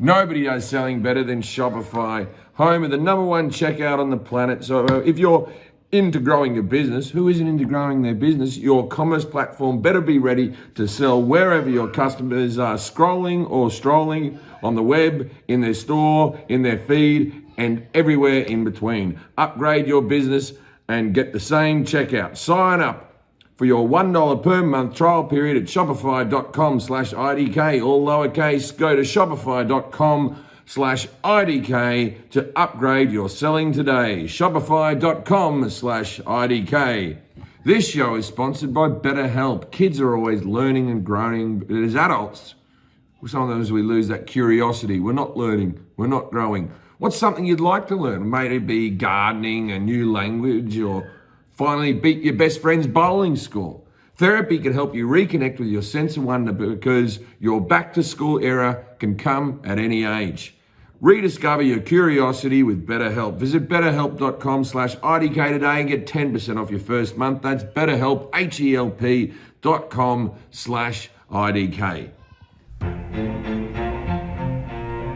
Nobody does selling better than Shopify, home of the #1 checkout on the planet. So if you're into growing your business, who isn't into growing their business? Your commerce platform better be ready to sell wherever your customers are scrolling or strolling on the web, in their store, in their feed, and everywhere in between. Upgrade your business and get the same checkout. Sign up for your $1 per month trial period at shopify.com/IDK, all lowercase. Go to shopify.com/IDK to upgrade your selling today. Shopify.com/IDK. This show is sponsored by BetterHelp. Kids are always learning and growing, but as adults, sometimes we lose that curiosity. We're not learning, we're not growing. What's something you'd like to learn? Maybe it be gardening, a new language, or finally beat your best friend's bowling score. Therapy can help you reconnect with your sense of wonder because your back to school era can come at any age. Rediscover your curiosity with BetterHelp. Visit betterhelp.com/IDK today and get 10% off your first month. That's BetterHelp, HELP.com/IDK.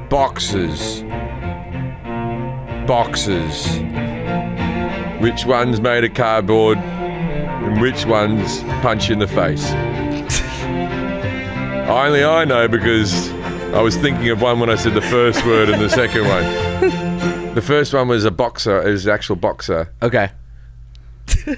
Boxes. Which one's made of cardboard and which one's punch you in the face? Only I know because I was thinking of one when I said the first word and the second one. The first one was a boxer. It was an actual boxer. Okay. And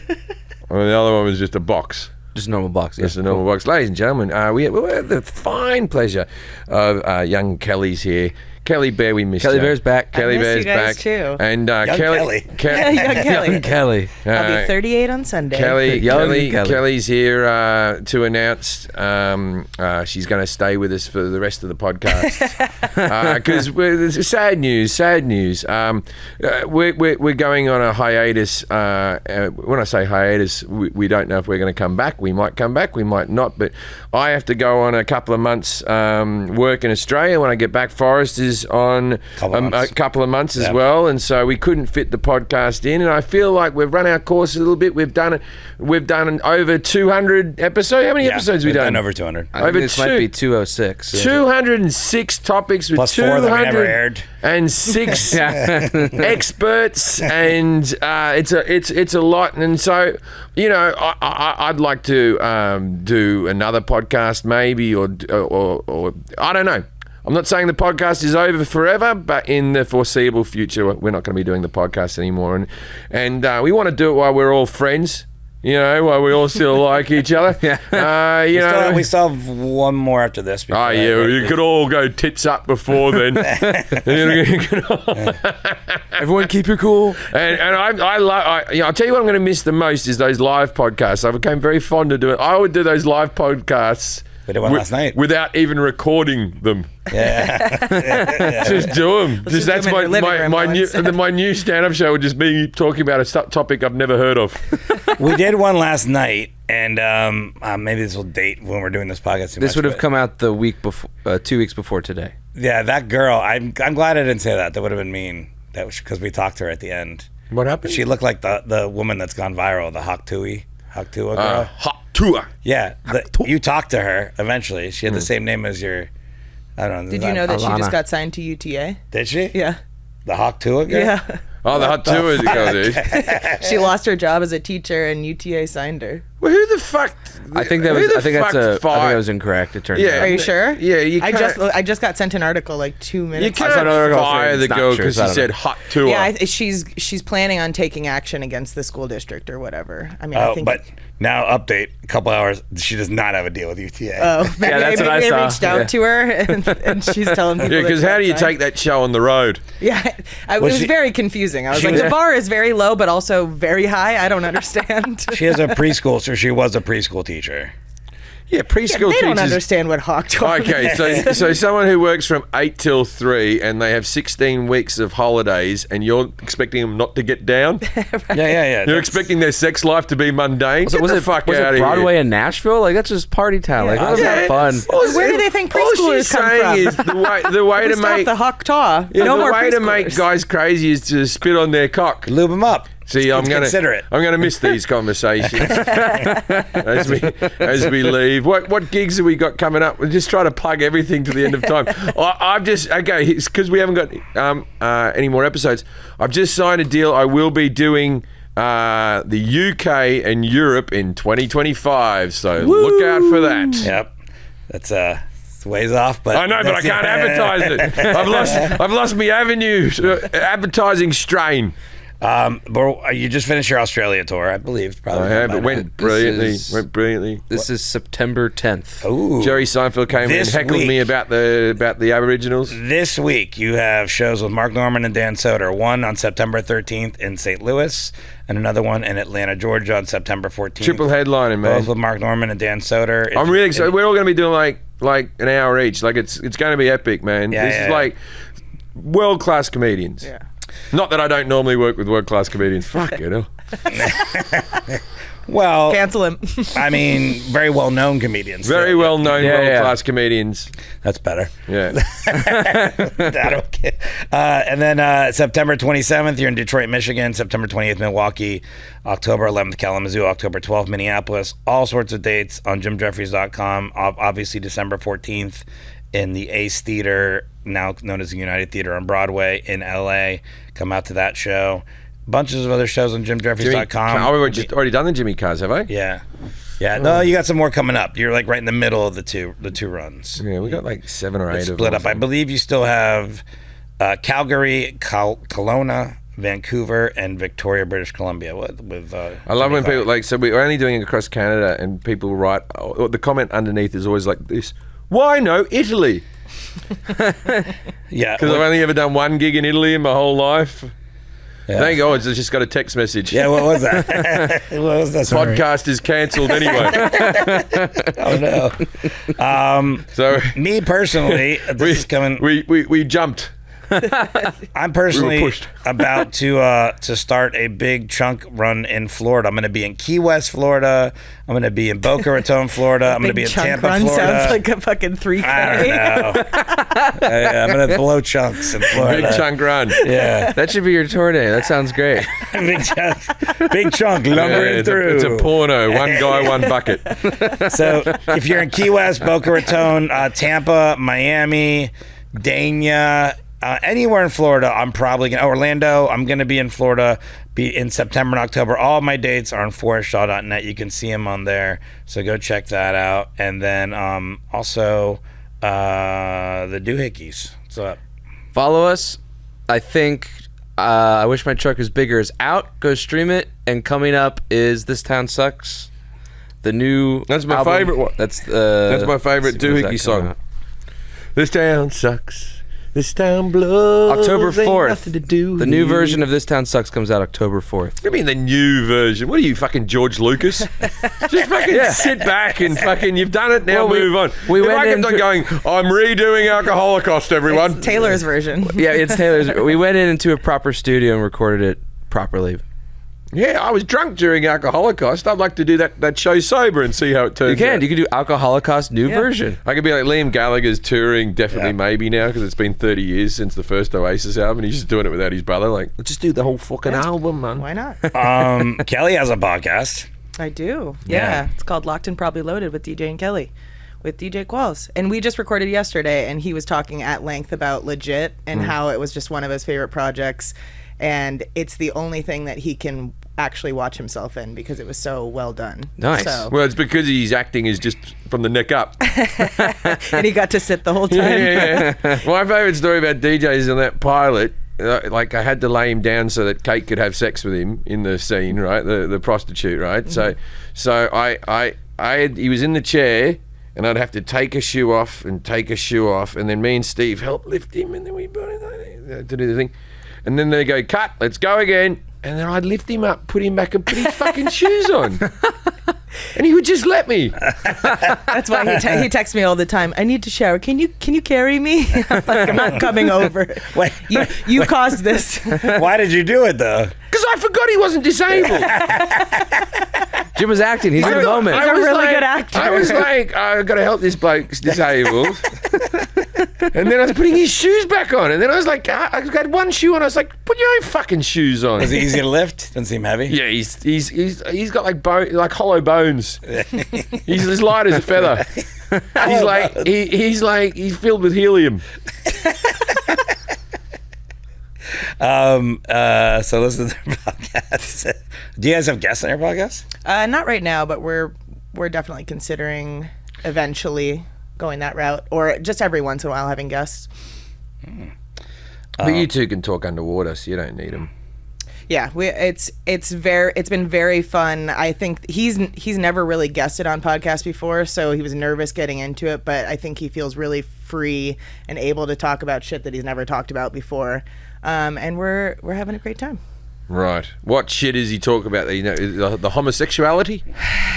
the other one was just a box. Just a normal box. Just a normal box. Ladies and gentlemen, we have the fine pleasure of young Kelly's here. Kelly Bear, we missed Kelly you. Bear's back. Kelly Bear's back too. And Young Kelly. Young Kelly. Kelly. I'll be 38 on Sunday. Kelly's here to announce she's going to stay with us for the rest of the podcast because it's sad news. We're going on a hiatus. When I say hiatus, we don't know if we're going to come back. We might come back. We might not. But I have to go on a couple of months work in Australia. When I get back, Forrest is on a couple of months as well, and so we couldn't fit the podcast in. And I feel like we've run our course a little bit. We've done over 200 episodes. How many episodes have we done? Over 200. I think this might be 206. 206 topics with Plus 4 that we never aired. And 6 experts, and it's a lot. And so, you know, I'd like to do another podcast maybe, or I don't know. I'm not saying the podcast is over forever, but in the foreseeable future, we're not going to be doing the podcast anymore. And we want to do it while we're all friends, you know, while we all still like each other. We still have one more after this. Oh, yeah, you could all go tits up before then. Everyone keep your cool. And I'll tell you what I'm going to miss the most is those live podcasts. I became very fond of doing it. I would do those live podcasts. We did one last night without even recording them. Yeah. Just do them. That's my new stand-up show would just be talking about a topic I've never heard of. We did one last night, and maybe this will date when we're doing this podcast. This would have come out the week before, 2 weeks before today. Yeah, that girl. I'm glad I didn't say that. That would have been mean. That was because we talked to her at the end. What happened? She looked like the woman that's gone viral, the Haktua girl. Haktua. Yeah, you talked to her eventually. She had the same name as your. I don't know. Did you know that Alana. she just got signed to UTA? Did she? Yeah. The Haktua girl? Yeah. Oh, the Haktua girl, dude. She lost her job as a teacher and UTA signed her. Well, who the fuck? I think that was incorrect. It turned out. Are you sure? Yeah, I just got sent an article like 2 minutes. You can't fire the girl because she said hot tour. Yeah, she's planning on taking action against the school district or whatever. I mean, I think. But now update, a couple hours, she does not have a deal with UTA. Oh, maybe that's what I they saw. reached out to her and she's telling people. Yeah, because how do you take that show on the road? Yeah, it was very confusing. I was like, the bar is very low, but also very high. I don't understand. She has a preschool, so she was a preschool teacher. Yeah, preschool they teachers. don't understand what hawk talk is. Okay, so someone who works from 8 till 3 and they have 16 weeks of holidays and you're expecting them not to get down? Right. Yeah. You're expecting their sex life to be mundane? Was it Broadway in Nashville? Like, that's just party town. Like, that's not fun. Where do they think preschoolers come from? All she's saying is the way to make the hawk taw. the way to make guys crazy is to spit on their cock. Lube them up. See, I'm consider it. gonna miss these conversations as we leave. What gigs have we got coming up? We're just trying to plug everything to the end of time. I've just because we haven't got any more episodes. I've just signed a deal. I will be doing the UK and Europe in 2025. So look out for that. Yep, that's ways off, but I know, but I can't advertise it. I've lost my avenue advertising strain. But you just finished your Australia tour, I believe. Probably. I have. It went brilliantly. This is September 10th. Ooh. Jerry Seinfeld came in and heckled me about the Aboriginals. This week you have shows with Mark Norman and Dan Soder. One on September 13th in St. Louis, and another one in Atlanta, Georgia on September 14th. Triple headlining, man. Both with Mark Norman and Dan Soder. I'm really excited. We're all going to be doing like an hour each. Like it's going to be epic, man. This is like world class comedians. Yeah. Not that I don't normally work with world class comedians. Fuck it. Well, Cancel him. I mean, very well known comedians. Very well known world class comedians. That's better. Yeah. And then September 27th, you're in Detroit, Michigan. September 28th, Milwaukee. October 11th, Kalamazoo. October 12th, Minneapolis. All sorts of dates on JimJefferies.com. Obviously, December 14th in the Ace Theater, now known as the United Theater on Broadway in LA. Come out to that show. Bunches of other shows on JimJefferies.com. We've just already done the Jimmy Cars, have I? Yeah. No, you got some more coming up. You're like right in the middle of the two runs. Yeah, we got like 7 or 8 It's of split them. up. I believe you still have Calgary, Kelowna, Vancouver, and Victoria, British Columbia. With I love when people so we're only doing it across Canada, and people write. The comment underneath is always like this: "Why no Italy?" Yeah, Because I've only ever done one gig in Italy in my whole life. Yeah. It's just got a text message. Yeah, what was that? What was that? Podcast is cancelled anyway. Oh no. So Me personally, this is coming. We jumped. I'm personally pushed. about to start a big chunk run in Florida. I'm going to be in Key West, Florida. I'm going to be in Boca Raton, Florida. I'm going to be in Chunk Tampa, run Florida. sounds like a fucking 3K. I don't know. I'm going to blow chunks in Florida. Big chunk run. Yeah. That should be your tour day. That sounds great. Big chunk lumbering through. It's a porno. One guy, one bucket. So if you're in Key West, Boca Raton, Tampa, Miami, Dania, anywhere in Florida, I'm probably going to... Orlando, I'm going to be in Florida in September and October. All my dates are on ForrestShaw.net. You can see them on there. So go check that out. And then also the Doohickeys. What's up? Follow us. I think I Wish My Truck Was Bigger is out. Go stream it. And coming up is This Town Sucks. The new That's my album. favorite one. That's my favorite Doohickey song. This town sucks. This town blows. October Ain't 4th. nothing to do The new here. version of This Town Sucks comes out October 4th. What do you mean the new version? What are you, fucking George Lucas? Just fucking sit back and fucking, you've done it, now Well, move on. we If went I kept on into- going, I'm redoing Alcoholicost, everyone. It's Taylor's version. Yeah, it's Taylor's. We went into a proper studio and recorded it properly. Yeah, I was drunk during Alcoholicost. I'd like to do that show sober and see how it turns out. You can do Alcoholocaust new version. I could be like Liam Gallagher's touring, definitely maybe now, because it's been 30 years since the first Oasis album, and he's just doing it without his brother. Like, let's just do the whole fucking album, man. Why not? Kelly has a podcast. I do. Yeah. Yeah. It's called Locked and Probably Loaded with DJ and Kelly. With DJ Qualls. And we just recorded yesterday, and he was talking at length about Legit and how it was just one of his favorite projects. And it's the only thing that he can actually watch himself in because it was so well done. Nice. So, Well, it's because his acting is just from the neck up. and he got to sit the whole time. Yeah. My favourite story about DJs on that pilot, like I had to lay him down so that Kate could have sex with him in the scene, right? The prostitute, right? Mm-hmm. So he was in the chair, and I'd have to take a shoe off, and then me and Steve help lift him, and then we to do the thing, and then they go, cut, let's go again, and then I'd lift him up, put him back, and put his fucking shoes on. And he would just let me. That's why he texts me all the time. I need to shower. Can you carry me? I'm like, I'm not coming over. Wait, you caused this. Why did you do it though? Because I forgot he wasn't disabled. Jim was acting. He's in the moment. He's a really good actor. I was like, I've got to help this bloke. He's disabled. And then I was putting his shoes back on. And then I was like, I had one shoe on. I was like, put your own fucking shoes on. Is it easy to lift? Doesn't seem heavy. Yeah, he's got like hollow bones. He's as light as a feather. He's filled with helium. So listen to their podcast. Do you guys have guests on your podcast? Not right now, but we're definitely considering eventually going that route, or just every once in a while having guests. But you two can talk underwater, so you don't need them. Yeah, it's been very fun. I think he's never really guested on podcasts before, so he was nervous getting into it, but I think he feels really free and able to talk about shit that he's never talked about before. And we're having a great time. Right. What shit does he talk about? You know, the homosexuality?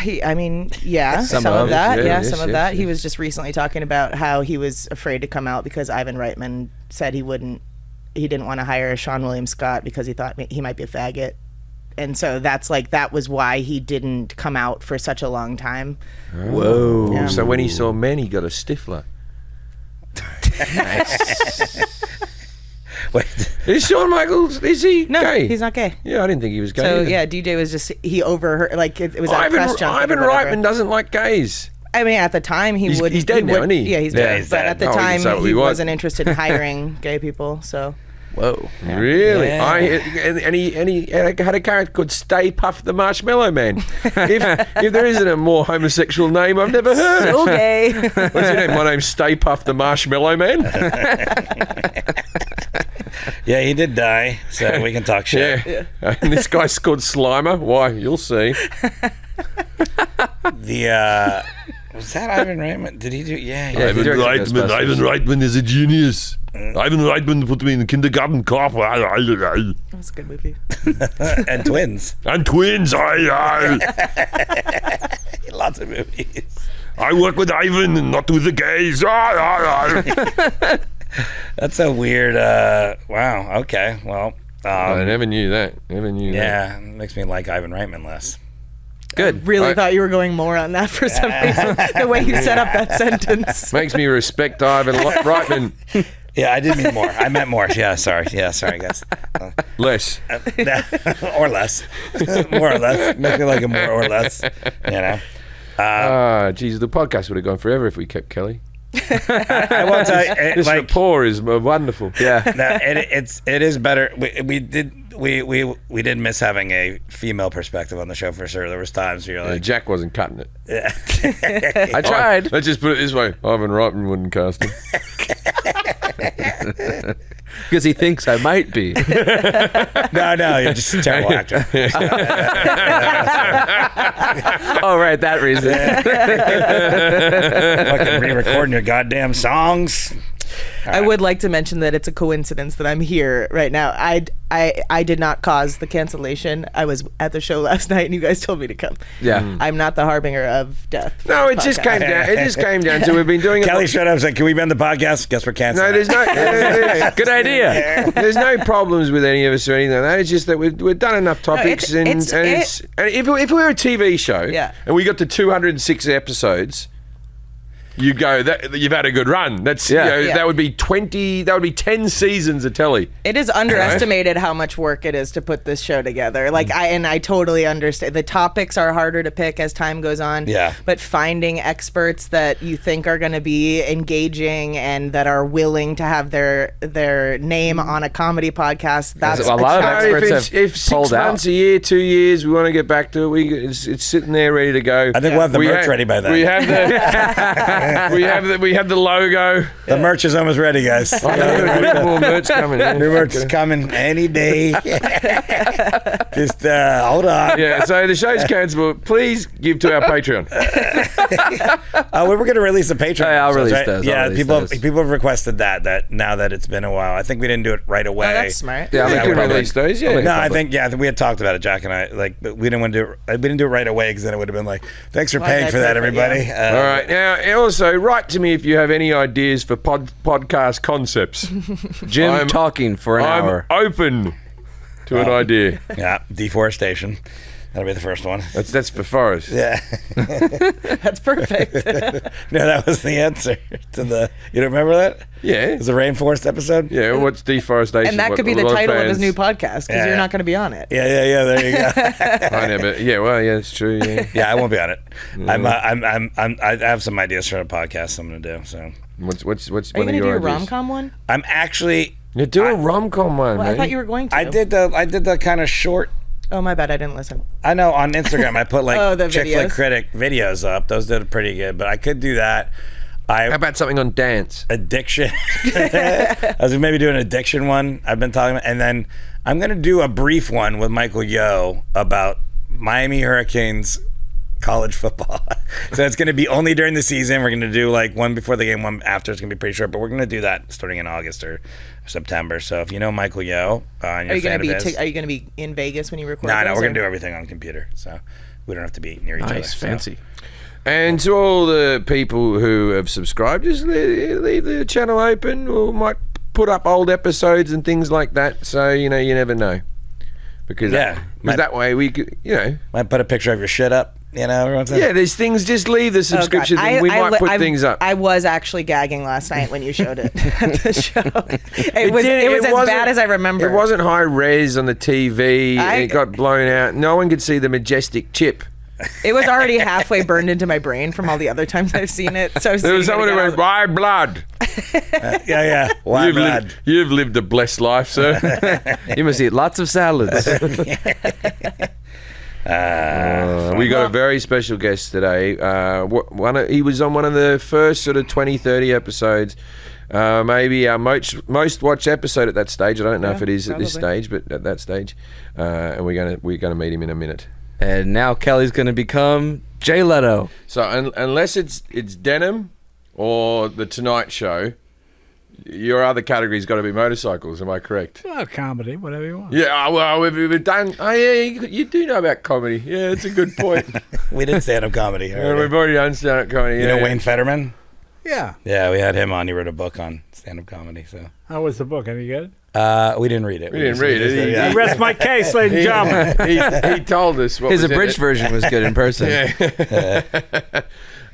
Yeah, some of that. Yeah, some of that. He was just recently talking about how he was afraid to come out because Ivan Reitman said he didn't want to hire Sean William Scott because he thought he might be a faggot. And so that was why he didn't come out for such a long time. Whoa. Yeah. So when he saw men, he got a stifler. Wait. Is Shawn Michaels, is he No, gay? he's not gay. Yeah, I didn't think he was gay So either. yeah, DJ was just, he overheard, like it was at a press junket. Ivan or whatever. Reitman doesn't like gays. I mean, at the time He's would. dead now, isn't he? Yeah, he's Yeah, dead. he's But dead. at the No, he can time, say what he he wants. wasn't interested in hiring gay people. So Whoa. Really? Yeah. And he had a character called Stay Puft the Marshmallow Man. if there isn't a more homosexual name I've never heard. so gay. What's your name? My name's Stay Puft the Marshmallow Man. Yeah, he did die, so we can talk shit. Yeah. And this guy's called Slimer. Why? You'll see. Was that Ivan Reitman? Did he do? Yeah. Yeah, he directed Ghostbusters. Ivan Reitman is a genius. Ivan Reitman put me in the kindergarten class. That was a good movie. And twins. And twins. Lots of movies. I work with Ivan and not with the gays. That's a weird. Wow. Okay. Well. I never knew that. Yeah, it makes me like Ivan Reitman less. Good. Really thought you were going more on that for some reason. The way you set up that sentence. Makes me respect Ivan Reitman Yeah, I did mean more. I meant more. Yeah, sorry. Yeah, sorry, guys. less. Or less. More or less. Makes me like a more or less. You know. Geez, the podcast would have gone forever if we kept Kelly. I won't tell you. This rapport is wonderful. Yeah. No, it is better. We did miss having a female perspective on the show for sure. There was times where you're like, Jack wasn't cutting it. I tried. Let's just put it this way: Ivan Reitman wouldn't cast him. Because he thinks I might be. no, you're just a terrible actor. Oh, right, that reason. Fucking re-recording your goddamn songs. I would like to mention that it's a coincidence that I'm here right now. I did not cause the cancellation. I was at the show last night, and you guys told me to come. Yeah. I'm not the harbinger of death. No, it just came down. It just came down to we've been doing it. Kelly showed up and said, "Can we bend the podcast?" Guess we're canceling. No, there's no. Good idea. There's no problems with any of us or anything like that. It's just that we've done enough topics, and if we were a TV show, Yeah. and we got to 206 episodes. You go that you've had a good run. That's that would be 20. That would be 10 seasons of telly. It is underestimated how much work it is to put this show together. Like I totally understand. The topics are harder to pick as time goes on. Yeah. But finding experts that you think are going to be engaging and that are willing to have their name on a comedy podcast, that's a lot of challenge. experts If 6 pulled out. months, a year, 2 years, we want to get back to it. It's sitting there ready to go. I think we'll have the We merch have- ready by then. We have the we have the logo. The merch is almost ready, guys. We have more merch coming. New merch is coming any day. Just hold on. Yeah, so the show's cancelled. Please give to our Patreon. We were going to release a Patreon. Yeah, I'll episodes, release right? those. Yeah, I'll release people those. have requested that now that it's been a while. I think we didn't do it right away. Oh, that's smart. Yeah, We I'll can make it release public. those, yeah. No, I think we had talked about it, Jack and I. But we didn't want to do it. We didn't do it right away because then it would have been like, "Thanks for paying I for that, pay for it, everybody." All right. Now, also, write to me if you have any ideas for podcast concepts. Jim I'm- talking for an I'm hour. open to an idea. Yeah, deforestation. That'll be the first one. That's for Forrest. Yeah. That's perfect. No, that was the answer to the. You don't remember that? Yeah. It was a rainforest episode. Yeah. What's deforestation? And that What could be a the lot of title of his fans- new podcast because you're not going to be on it. Yeah. There you go. I never. Yeah. Well. Yeah. It's true. Yeah. Yeah, I won't be on it. I have some ideas for a podcast I'm going to do. So What's Are you one going of to do your a ideas? rom-com one? I'm actually. You do a rom-com one, Well, man. I thought you were going to. I did the kind of short. Oh, my bad. I didn't listen. I know on Instagram I put like Oh, the Chick Flick videos. Critic videos up. Those did pretty good, but I could do that. How about something on dance? Addiction. I was maybe doing an addiction one I've been talking about. And then I'm going to do a brief one with Michael Yo about Miami Hurricanes college football. So it's going to be only during the season. We're going to do like one before the game, one after. It's going to be pretty short, but we're going to do that starting in August or September. So if you know Michael Yo, and you're Are a you fan going of to his, are you going to be in Vegas when you record? no, those, we're going or- to do everything on computer. So we don't have to be near each other. Nice, So- fancy. And to all the people who have subscribed, just leave the channel open. We might put up old episodes and things like that. So you never know. Because that way we could, Might put a picture of your shit up, every once in a while. yeah, there's things. Just leave the Oh, God. subscription thing. We might put things up. I was actually gagging last night when you showed it at the show. It was as wasn't- bad as I remember. It wasn't high res on the TV. It got blown out. No one could see the majestic chip. It was already halfway burned into my brain from all the other times I've seen it. So I was There was seeing it someone who again. went, "Why blood? Yeah. Why You've blood? you've lived a blessed life, sir." You must eat lots of salads. We got a very special guest today. He was on one of the first sort of 20, 30 episodes. Maybe our most watched episode at that stage. I don't know if it is at this probably. stage, but at that stage, and we're gonna meet him in a minute. And now Kelly's going to become Jay Leno. So unless it's Denim or the Tonight Show, your other category's got to be motorcycles. Am I correct? Well, comedy, whatever you want. Yeah. Well, we've done. Oh yeah, you do know about comedy. Yeah, that's a good point. We did stand-up comedy. Yeah, we've already done stand-up comedy. You know Wayne Fetterman? Yeah. Yeah, we had him on. He wrote a book on stand-up comedy. So How was the book? Any good? we didn't read it. We didn't read it. I rest my case, ladies and gentlemen. He told us what His was in abridged it. version was good in person.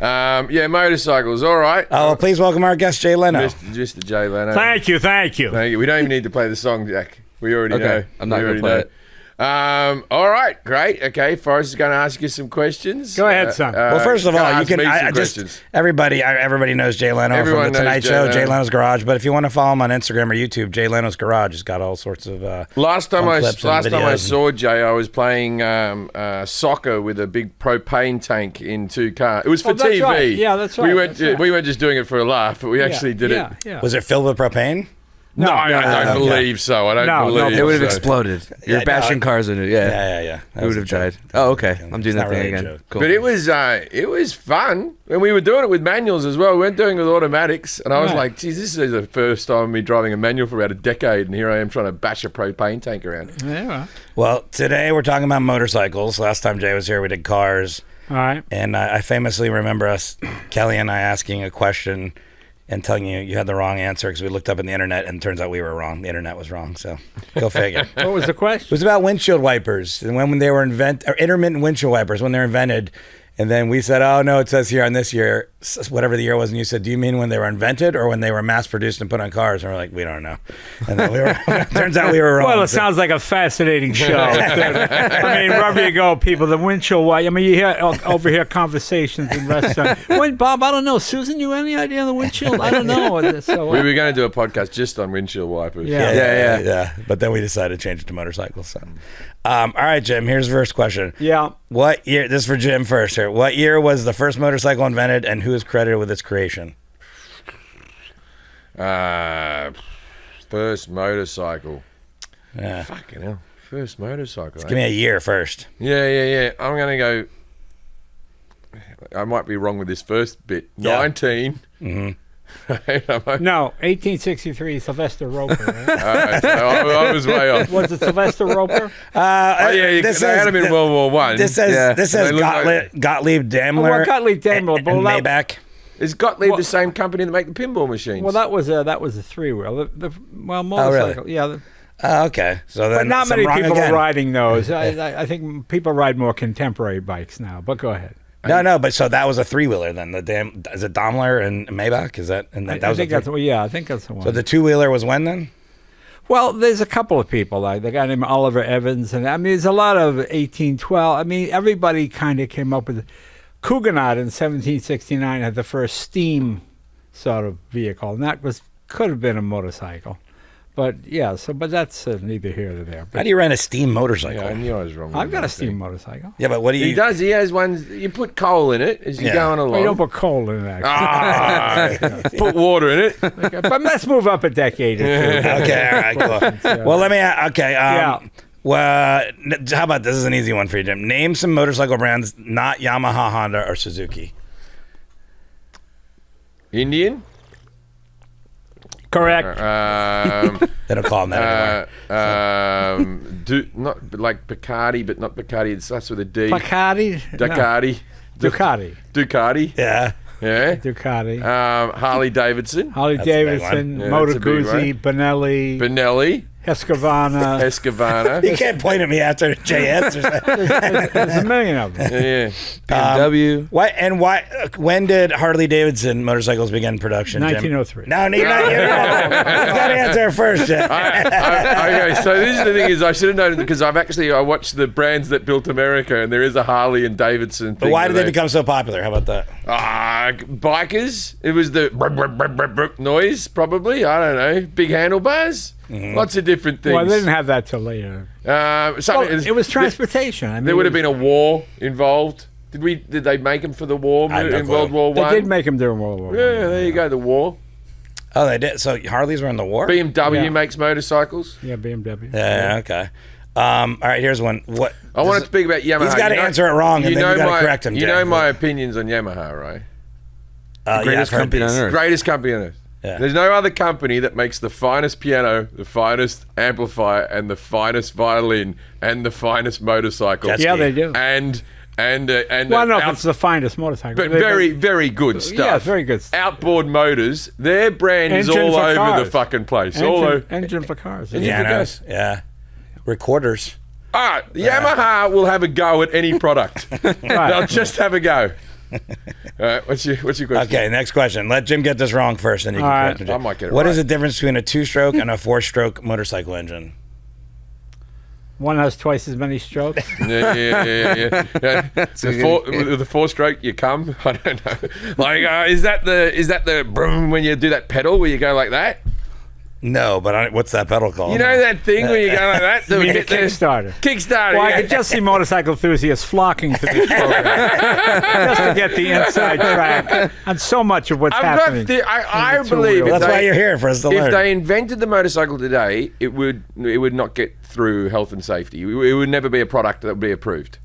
Yeah, motorcycles. All right. Oh, well, please welcome our guest, Jay Leno. Mr. Jay Leno. Thank you. Thank you. We don't even need to play the song, Jack. We already know. Okay, I'm not We going to already play know. it. All right, great. Okay, Forrest is going to ask you some questions. Go ahead, son. Well, first of all, you ask can. me some I just questions. everybody knows Jay Leno Everyone from the knows Tonight Jay Show, Leno. Jay Leno's Garage. But if you want to follow him on Instagram or YouTube, Jay Leno's Garage has got all sorts of. Last time I clips and videos. saw Jay, I was playing soccer with a big propane tank in two cars. It was for Oh, that's TV. right. Yeah, that's right. We weren't That's right. we weren't just doing it for a laugh, but we actually did it. Yeah. Was it filled with propane? No, I don't okay. believe so. I don't No, believe It would have so. exploded. You're Yeah, bashing no. cars in it. Yeah. Yeah. That It was would a have joke. died. Oh, okay. I'm It's doing that not thing really a again. joke. Cool. But it was fun, and we were doing it with manuals as well. We weren't doing it with automatics, and I was Right. like, "Geez, this is the first time me driving a manual for about a decade, and here I am trying to bash a propane tank around." Yeah. Well, today we're talking about motorcycles. Last time Jay was here, we did cars. All right. And I famously remember us, Kelly and I, asking a question and telling you had the wrong answer because we looked up in the internet and it turns out we were wrong. The internet was wrong. So go figure. What was the It question? was about windshield wipers and when they were intermittent windshield wipers when they were invented. And then we said, oh, no, it says here on this year, whatever the year was. And you said, do you mean when they were invented or when they were mass produced and put on cars? And we're like, we don't know. And then turns out we were wrong. Well, it sounds like a fascinating show. I mean, wherever you go, people, the windshield wipe. I mean, you hear over here conversations in restaurants. Wait, Bob, I don't know. Susan, you any idea on the windshield? I don't know. So, We were going to do a podcast just on windshield wipers. Yeah. Yeah. But then we decided to change it to motorcycles. So. All right, Jim, here's the first question. yeah. What year, this is for Jim first here. What year was the first motorcycle invented and who is credited with its creation? First motorcycle. Yeah. Fucking hell. First motorcycle. Give me a year first. Yeah. I'm going to go. I might be wrong with this first bit. Yeah. 19. Mm-hmm. No, 1863, Sylvester Roper. Right? Alright, so I was way off. Was it Sylvester Roper? This they had him in World War One. This says Yeah. this says They look like- Gottlieb Daimler. Well, Gottlieb Daimler, and but that- Maybach. Is Gottlieb Well- the same company that make the pinball machines? Well, that was a three-wheel. The motorcycle. really? Yeah. Okay, so then But not I'm many wrong people again. are riding those. I think people ride more contemporary bikes now. But go ahead. No, but so that was a 3-wheeler then. Is it Daimler and Maybach? Is that? And that I was think a that's yeah. I think that's the one. so the 2-wheeler was when then? Well, there's a couple of people like the guy named Oliver Evans, and I mean, there's a lot of 1812. I mean, everybody kind of came up with. Kuganot in 1769 had the first steam sort of vehicle, and that could have been a motorcycle. But yeah, but that's neither here nor there. How But do you rent a steam motorcycle? Yeah, I knew I was wrong. I've with got a that steam thing. motorcycle. Yeah, but what do you? He does. He has ones. You put coal in it as you're going Well, along. you don't put coal in it, actually. Put water in it. Okay, but let's move up a decade or two. Okay, all right, cool. Well, let me. Okay. Yeah. Well, how about this? Is an easy one for you, Jim. Name some motorcycle brands not Yamaha, Honda, or Suzuki. Indian. Correct. They don't call them that anymore. Not like Bacardi, but not Bacardi. It starts with a D. Bacardi? Ducati. No. Ducati. Ducati. Yeah. Yeah. Ducati. Harley Davidson. Harley That's a big Davidson, one. Yeah, Moto that's a big Guzzi, Benelli, Benelli. Husqvarna. Escavana. You can't point at me after Jay answers that. There's a million of them. Yeah. BMW. Why? When did Harley Davidson motorcycles begin production? Jim? 1903. No, you're not. He's got to answer first, Jim. Okay, so this is the thing is I should have known because I watched the brands that built America and there is a Harley and Davidson thing. But why did they become so popular? How about that? Bikers? It was the noise, probably. I don't know. Big handlebars? Lots of different things. Well, they didn't have that till later. Well, it was transportation. I mean, There would have been a war involved. Did they make them for the war I have no in clue. World War They One? did make them during World War I. Yeah, there you go. The war. Oh, they did. So Harleys were in the war. BMW Yeah. makes motorcycles. Yeah, BMW. Yeah. Okay. All right. Here's one. What? I want to speak about Yamaha. He's got to answer it wrong, and then you got to correct him. You Jay. know my opinions on Yamaha, right? Greatest I've heard company on these. earth. Greatest company on earth. Yeah. There's no other company that makes the finest piano, the finest amplifier, and the finest violin, and the finest motorcycle. Jet Yeah, ski. they do. And Well, I don't know if it's the finest motorcycle. but very, very good stuff. Yeah, very good stuff. Outboard Motors, their brand is Engine all for over cars. the fucking place. All over. Engine for cars. Pianos. Yeah. Recorders. Yamaha will have a go at any product. They'll just have a go. All right, what's your question? Okay, next question. Let Jim get this wrong first, and you can All right. correct him. I might get it What right. is the difference between a 2-stroke and a 4-stroke motorcycle engine? One has twice as many strokes. Yeah. With the 4-stroke, you come. I don't know. Like, is that the broom when you do that pedal where you go like that? No, but what's that pedal called? You know that thing where you go like that? You mean Get the Kickstarter? Kickstarter. Well, I yeah. could just see motorcycle enthusiasts flocking to this program just to get the inside track on so much of what's happening. I in the believe two-wheel. if That's why they- you're here, for us to If learn. they invented the motorcycle today, it would not get through health and safety. It would never be a product that would be approved,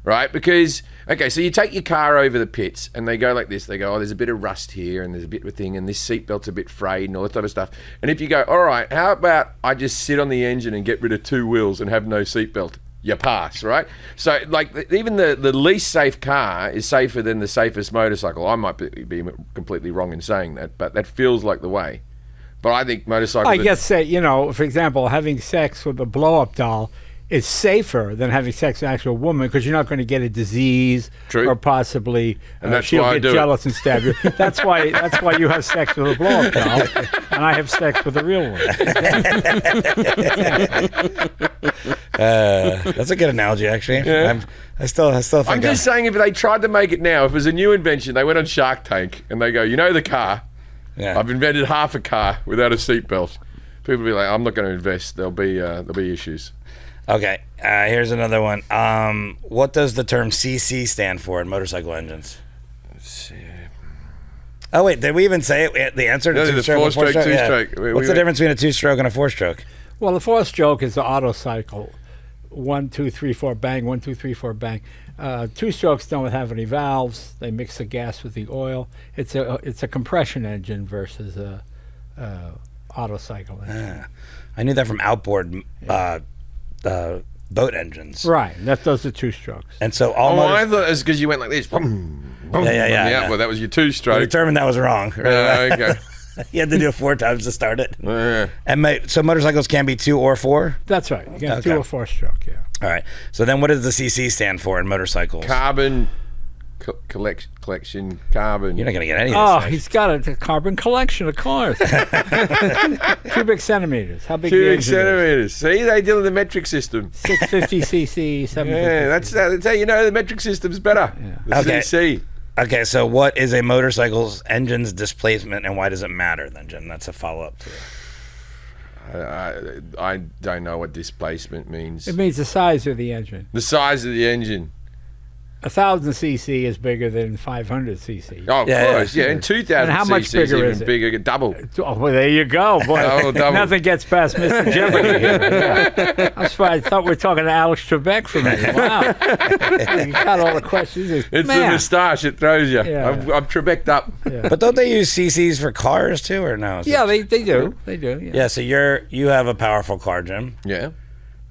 right? Because so you take your car over the pits and they go like this. They go, there's a bit of rust here and there's a bit of a thing and this seatbelt's a bit frayed and all that type of stuff. And if you go, all right, how about I just sit on the engine and get rid of 2 wheels and have no seatbelt? You pass, right? So, like, even the least safe car is safer than the safest motorcycle. I might be completely wrong in saying that, but that feels like the way. But I think motorcycles... I guess, for example, having sex with a blow-up doll is safer than having sex with an actual woman because you're not going to get a disease True. or possibly And that's she'll why I get do it. jealous and stab you. That's why you have sex with a blow-up doll, and I have sex with a real one. That's a good analogy, actually. Yeah. I still think. I'm just saying, if they tried to make it now, if it was a new invention, they went on Shark Tank and they go, the car, Yeah. I've invented half a car without a seatbelt. People will be like, I'm not going to invest. There'll be issues. Okay, here's another one. What does the term CC stand for in motorcycle engines? Oh wait, did we even say it? The answer to No, the 2-stroke and 4-stroke, 4-stroke? 2-stroke. What's the difference between a 2-stroke and a 4-stroke? Well, the 4-stroke is the auto cycle. 1, 2, 3, 4, bang. 1, 2, 3, 4, bang. 2-strokes don't have any valves. They mix the gas with the oil. It's a compression engine versus a auto cycle engine. I knew that from outboard boat engines. Right. Those are 2-strokes. And so all I motors. thought it was because you went like this. Boom, boom, Yeah. Well, that was your We 2-stroke. determined that was wrong. Okay. You had to do it 4 times to start it. Yeah. And so motorcycles can be 2 or 4? That's right. You got Okay. 2 or 4 stroke, yeah. All right. So then what does the CC stand for in motorcycles? Carbon collection, carbon. You're not going to get any Oh, of this. he's got a carbon collection of cars. Cubic centimeters. How big the Cubic engine is. centimeters. See, they deal with the metric system. 650 cc, 750. Yeah, that's how you know the metric system's better. The Okay. CC. Okay, so what is a motorcycle's engine's displacement and why does it matter then, Jim? That's a follow-up to it. I don't know what displacement means. It means the size of the engine. The size of the engine. 1,000 cc is bigger than 500 cc. Oh, of Yeah, course, yeah. And 2,000 And how much cc bigger even is it? bigger, double. Oh, well, there you go. Boy, Oh, double. nothing gets past Mr. Jeopardy here. Yeah. That's why I thought we were talking to Alex Trebek for a minute. Wow. You got all the questions. It's the Man. moustache, it throws you. Yeah. I'm Trebek'd up. But don't they use CCs for cars too, or no? Is Yeah, it- they do. They do. Yeah. Yeah, so you have a powerful car, Jim. Yeah.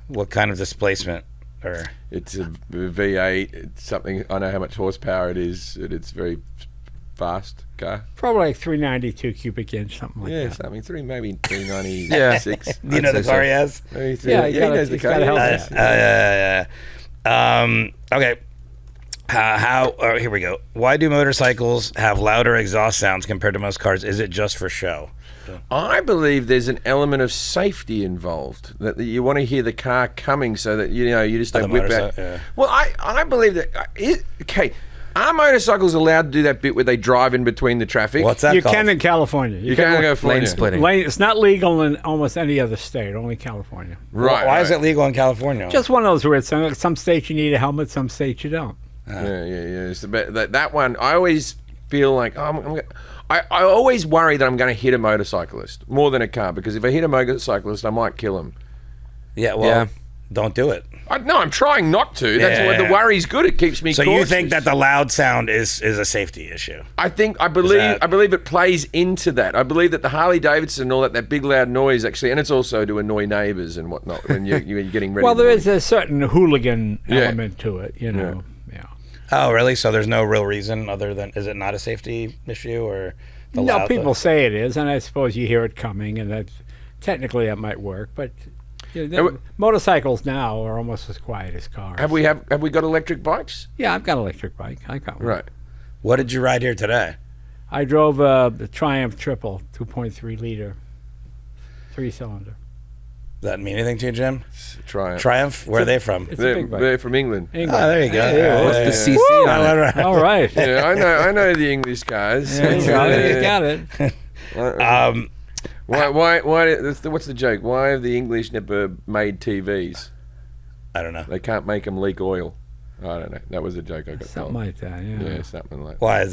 What kind of displacement? Or It's a V8. It's something, I know how much horsepower it is. It's very fast car. Probably like 392 cubic inch, something like Yeah, that. something, maybe 396. do you know the car he has? Maybe three, Yeah, he you gotta- knows the he's car. gotta help Yeah. us. Okay. Here we go. Why do motorcycles have louder exhaust sounds compared to most cars? Is it just for show? I believe there's an element of safety involved, that you want to hear the car coming so that you just don't the whip out. motorcycle, yeah. Well, I believe that. Okay, are motorcycles allowed to do that bit where they drive in between the traffic? What's that You called? can in California. You can't go for Lane splitting. It's not legal in almost any other state, only California. Right. Why is it legal in California? Just one of those weird things. Some states you need a helmet, some states you don't. Yeah. It's that one. I always feel like I always worry that I'm going to hit a motorcyclist more than a car, because if I hit a motorcyclist, I might kill him. Yeah, well, Yeah. don't do it. No, I'm trying not to. That's what the worry's good. It keeps me So cautious. you think that the loud sound is a safety issue? I believe it plays into that. I believe that the Harley Davidson and all that big loud noise actually, and it's also to annoy neighbours and whatnot when you're getting ready. Well, in the there morning. is a certain hooligan Yeah. element to it, you know. Yeah. Oh, really? So there's no real reason other than, is it not a safety issue or the No, loud? people say it is, and I suppose you hear it coming, and that technically that might work, but motorcycles now are almost as quiet as cars. Have we got electric bikes? Yeah, I've got an electric bike. I got one. Right. What did you ride here today? I drove the Triumph Triple, 2.3 liter, 3-cylinder. Does that mean anything to you, Jim? Triumph. Triumph? Where are they from? It's a They're, big bike. they're from England. England. Oh, there you go. Hey, What's the CC on it? All right. Yeah, I know the English guys. Yeah, you got it. Why? What's the joke? Why have the English never made TVs? I don't know. They can't make them leak oil. I don't know. That was a joke I got Something told. like that, yeah. Yeah, something like that. Why?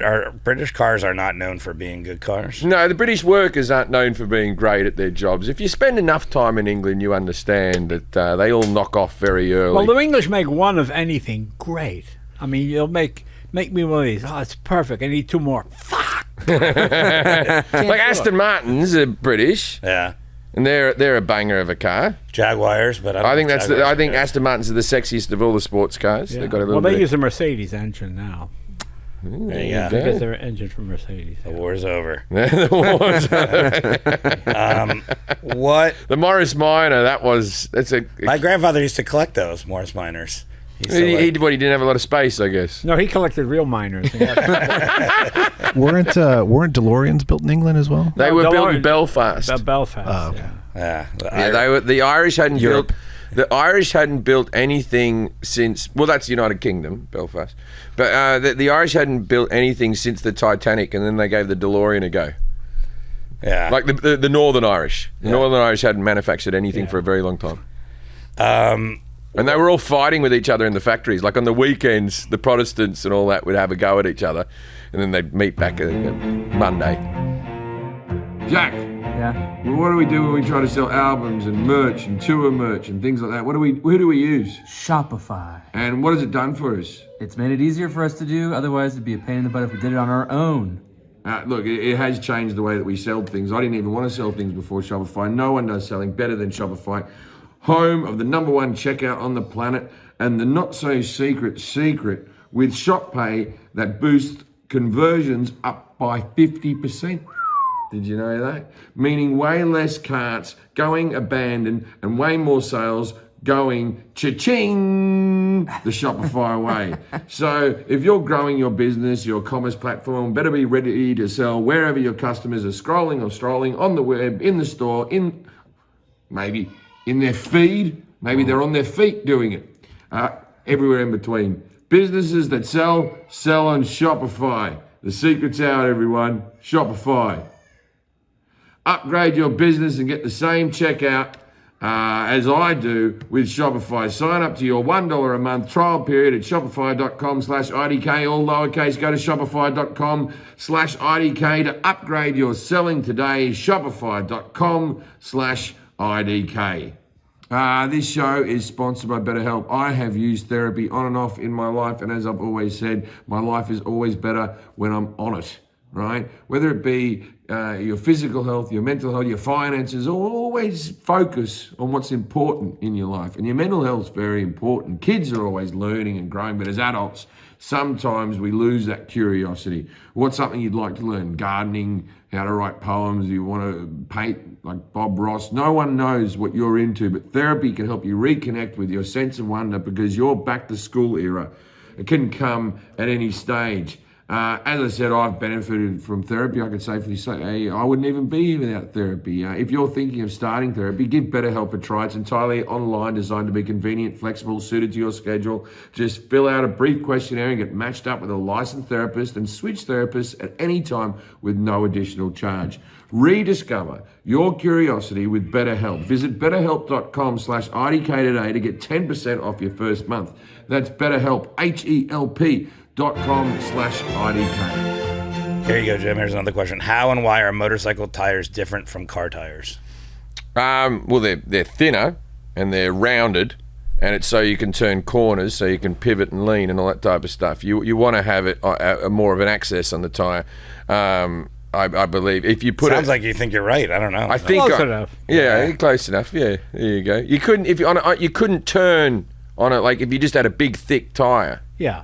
Our British cars are not known for being good cars? No, the British workers aren't known for being great at their jobs. If you spend enough time in England, you understand that they all knock off very early. Well, the English make one of anything great. I mean, you'll make me one of these. Oh, it's perfect. I need 2 more. Fuck. like Aston Martins are British, Yeah. and they're a banger of a car. Jaguars, but I don't I think Aston Martins are the sexiest of all the sports cars. Yeah. They've got a Well, little they bit. use a Mercedes engine now. There you go. Because they're an engine from Mercedes. The war's over. The What? Morris Minor. That's a. My grandfather used to collect those Morris Minors. He used to He like- didn't have a lot of space, I guess. No, he collected real miners. Weren't DeLoreans built in England as well? They No, were built DeLorean- in Belfast. Belfast. Oh, okay. Yeah. yeah, They were. The Irish hadn't built. The Irish hadn't built anything since. Well, that's United Kingdom, Belfast. But the Irish hadn't built anything since the Titanic, and then they gave the DeLorean a go. yeah. Like the Northern Irish. The Northern Irish hadn't manufactured anything for a very long time. And they were all fighting with each other in the factories. Like on the weekends, the Protestants and all that would have a go at each other, and then they'd meet back Monday. Jack, Yeah. what do we do when we try to sell albums and merch and tour merch and things like that? Who do we use? Shopify. And what has it done for us? It's made it easier for us to do. Otherwise, it'd be a pain in the butt if we did it on our own. Look, it has changed the way that we sell things. I didn't even want to sell things before Shopify. No one does selling better than Shopify. Home of the #1 checkout on the planet, and the not-so-secret secret with ShopPay that boosts conversions up by 50%. Did you know that? Meaning way less carts going abandoned and way more sales going cha-ching the Shopify way. So if you're growing your business, your commerce platform, better be ready to sell wherever your customers are scrolling or strolling, on the web, in the store, maybe in their feed, maybe they're on their feet doing it. Everywhere in between. Businesses that sell on Shopify. The secret's out, everyone. Shopify. Upgrade your business and get the same checkout as I do with Shopify. Sign up to your $1 a month trial period at shopify.com/IDK, all lowercase. Go to shopify.com/IDK to upgrade your selling today. Shopify.com/IDK. This show is sponsored by BetterHelp. I have used therapy on and off in my life, and as I've always said, my life is always better when I'm on it, right? Whether it be your physical health, your mental health, your finances, always focus on what's important in your life. And your mental health is very important. Kids are always learning and growing, but as adults, sometimes we lose that curiosity. What's something you'd like to learn? Gardening, how to write poems, you want to paint like Bob Ross. No one knows what you're into, but therapy can help you reconnect with your sense of wonder, because your back to school era, it can come at any stage. As I said, I've benefited from therapy. I could safely say I wouldn't even be here without therapy. If you're thinking of starting therapy, give BetterHelp a try. It's entirely online, designed to be convenient, flexible, suited to your schedule. Just fill out a brief questionnaire and get matched up with a licensed therapist, and switch therapists at any time with no additional charge. Rediscover your curiosity with BetterHelp. Visit betterhelp.com/IDK today to get 10% off your first month. That's BetterHelp, HELP.com/IDK. Here you go, Jim. Here's another question. How and why are motorcycle tires different from car tires? Well, they're thinner and they're rounded, and it's so you can turn corners, so you can pivot and lean and all that type of stuff. You want to have it more of an access on the tire. I believe if you put Sounds like you think you're right. I don't know. I think Close enough. Yeah, close enough. Yeah, there you go. You couldn't you couldn't turn on it like if you just had a big thick tire. Yeah.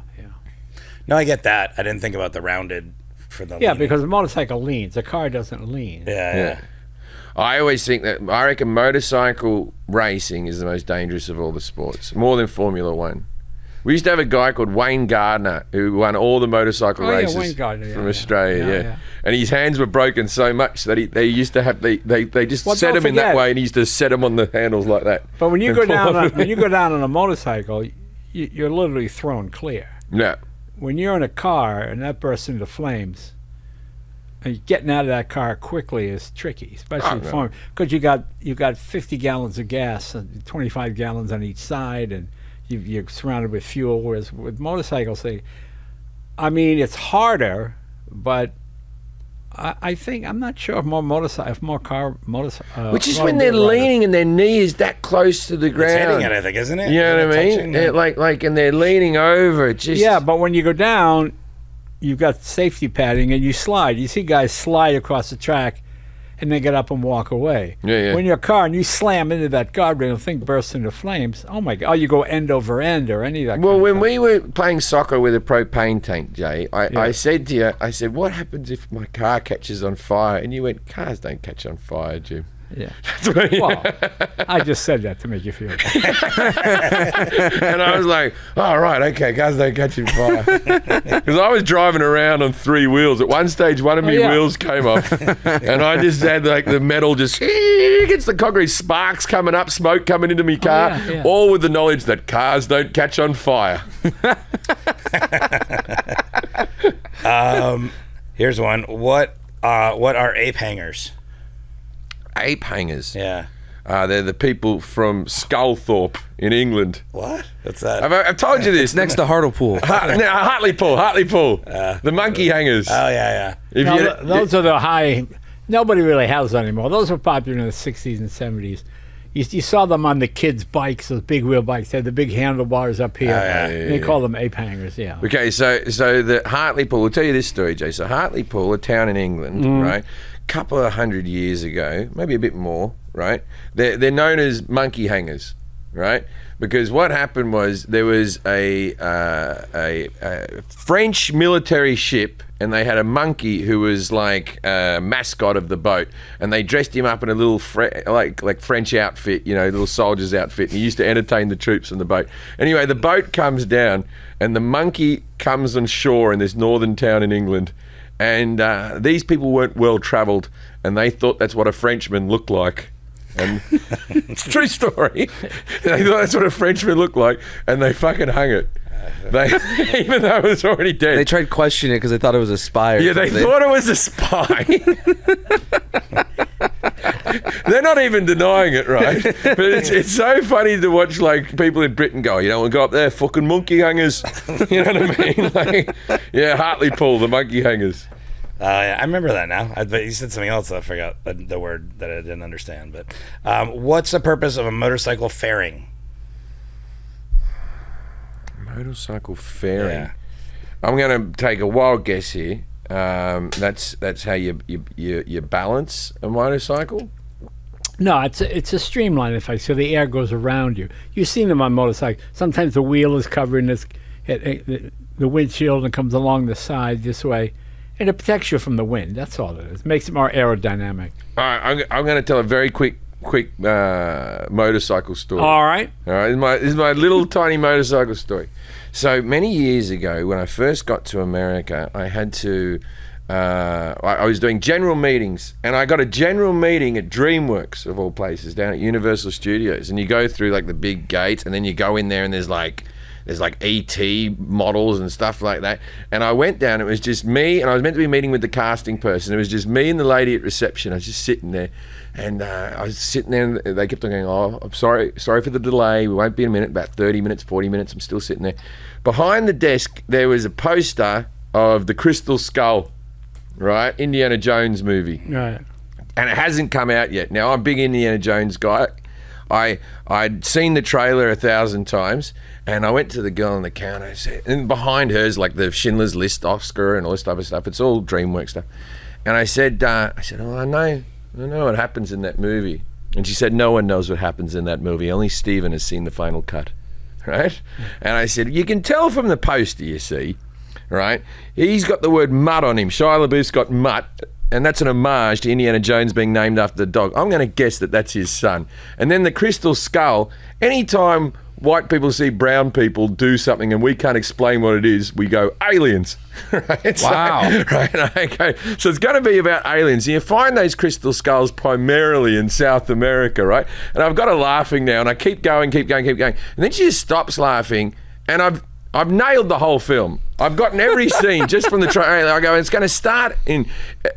No, I get that. I didn't think about the rounded for the Yeah, leaning. because a motorcycle leans. A car doesn't lean. Yeah. I always think I reckon motorcycle racing is the most dangerous of all the sports, more than Formula One. We used to have a guy called Wayne Gardner who won all the motorcycle races Wayne Gardner, from Australia. And his hands were broken so much that they used to have they just set him in that way, and he used to set him on the handles like that. But when you go down on a motorcycle, you're literally thrown clear. Yeah. When you're in a car and that bursts into flames, and getting out of that car quickly is tricky, especially because you got 50 gallons of gas and 25 gallons on each side, and you're surrounded with fuel. Whereas with motorcycles, it's harder, but I think I'm not sure if which is when they're leaning and their knee is that close to the ground. It's hitting it, I think, isn't it? You know what I mean? And they're leaning over. Yeah, but when you go down, you've got safety padding and you slide. You see guys slide across the track and they get up and walk away. Yeah. When you're a car and you slam into that guardrail and the thing bursts into flames, oh my God, you go end over end or any of that. Well, when we were playing soccer with a propane tank, Jay, I said to you, what happens if my car catches on fire? And you went, cars don't catch on fire, Jim. Yeah. Well, I just said that to make you feel better. And I was like, right, okay, cars don't catch on fire. Because I was driving around on 3 wheels. At one stage, one of my wheels came off. And I just had like the metal just against the concrete, sparks coming up, smoke coming into my car, all with the knowledge that cars don't catch on fire. Here's one. What are ape hangers? Ape hangers. Yeah. They're the people from Sculthorpe in England. What? What's that? I've told you this. Next to Hartlepool. Hartlepool. The monkey hangers. Oh, yeah. Those are the high. Nobody really has them anymore. Those were popular in the 60s and 70s. You saw them on the kids' bikes, those big wheel bikes. They had the big handlebars up here. They call them ape hangers, yeah. Okay, so the Hartlepool, I'll tell you this story, Jay. So Hartlepool, a town in England, right? Couple of 100 years ago, maybe a bit more, right? They're known as monkey hangers. right? Because what happened was there was a French military ship, and they had a monkey who was like a mascot of the boat, and they dressed him up in a little like French outfit, little soldier's outfit. And he used to entertain the troops on the boat. Anyway, the boat comes down, and the monkey comes on shore in this northern town in England. And these people weren't well travelled, and they thought that's what a Frenchman looked like. And it's a true story. They thought that's what a Frenchman looked like, and they fucking hung it. Even though it was already dead. They tried questioning it because they thought it was a spy. Yeah, they thought it was a spy. They're not even denying it, right? But it's so funny to watch like people in Britain go, you don't want to go up there, fucking monkey hangers. You know what I mean? Like, yeah, Hartlepool, the monkey hangers. Yeah, I remember that now. But you said something else. I forgot the word that I didn't understand. But what's the purpose of a motorcycle fairing? Motorcycle fairing. Yeah. I'm going to take a wild guess here. That's how you balance a motorcycle. No, it's a streamline effect, so the air goes around you. You've seen them on motorcycles. Sometimes the wheel is covering the windshield and comes along the side this way, and it protects you from the wind. That's all it is. It makes it more aerodynamic. All right, I'm going to tell a very quick motorcycle story. All right. This is my little tiny motorcycle story. So many years ago, when I first got to America, I had to. I was doing general meetings, and I got a general meeting at DreamWorks of all places down at Universal Studios. And you go through like the big gates, and then you go in there, and there's like ET models and stuff like that. And I went down. It was just me, and I was meant to be meeting with the casting person. It was just me and the lady at reception. I was just sitting there. And I was sitting there, and they kept on going, oh, I'm sorry for the delay. We won't be in a minute, about 30 minutes, 40 minutes. I'm still sitting there. Behind the desk, there was a poster of the Crystal Skull, right? Indiana Jones movie. Right. And it hasn't come out yet. Now, I'm a big Indiana Jones guy. I'd seen the trailer 1,000 times, and I went to the girl on the counter, and behind her is like the Schindler's List Oscar and all this type of stuff. It's all DreamWorks stuff. And I said, oh, I know what happens in that movie. And she said, no one knows what happens in that movie. Only Steven has seen the final cut, right? And I said, you can tell from the poster, you see, right? He's got the word mutt on him. Shia LaBeouf's got mutt, and that's an homage to Indiana Jones being named after the dog. I'm going to guess that that's his son. And then the Crystal Skull, anytime white people see brown people do something and we can't explain what it is, we go, aliens. Right? Wow. So, right? Okay. So it's going to be about aliens. And you find those crystal skulls primarily in South America, right? And I've got her laughing now, and I keep going. And then she just stops laughing, and I've nailed the whole film. I've gotten every scene just from the trailer. I go, it's going to start in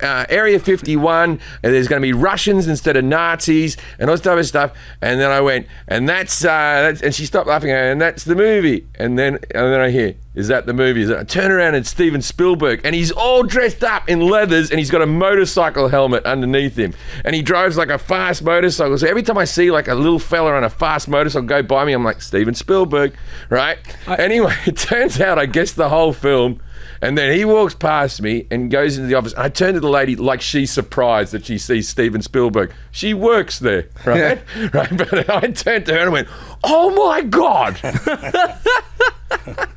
Area 51, and there's going to be Russians instead of Nazis, and all this type of stuff. And then I went, and that's and she stopped laughing, and that's the movie. And then I hear, is that the movie? I turn around, and it's Steven Spielberg, and he's all dressed up in leathers, and he's got a motorcycle helmet underneath him, and he drives like a fast motorcycle. So every time I see like a little fella on a fast motorcycle go by me, I'm like, Steven Spielberg, right? Anyway, it turns out I guessed the whole film, and then he walks past me and goes into the office. I turn to the lady like she's surprised that she sees Steven Spielberg. She works there, right? Right. But I turned to her and went, "Oh my God,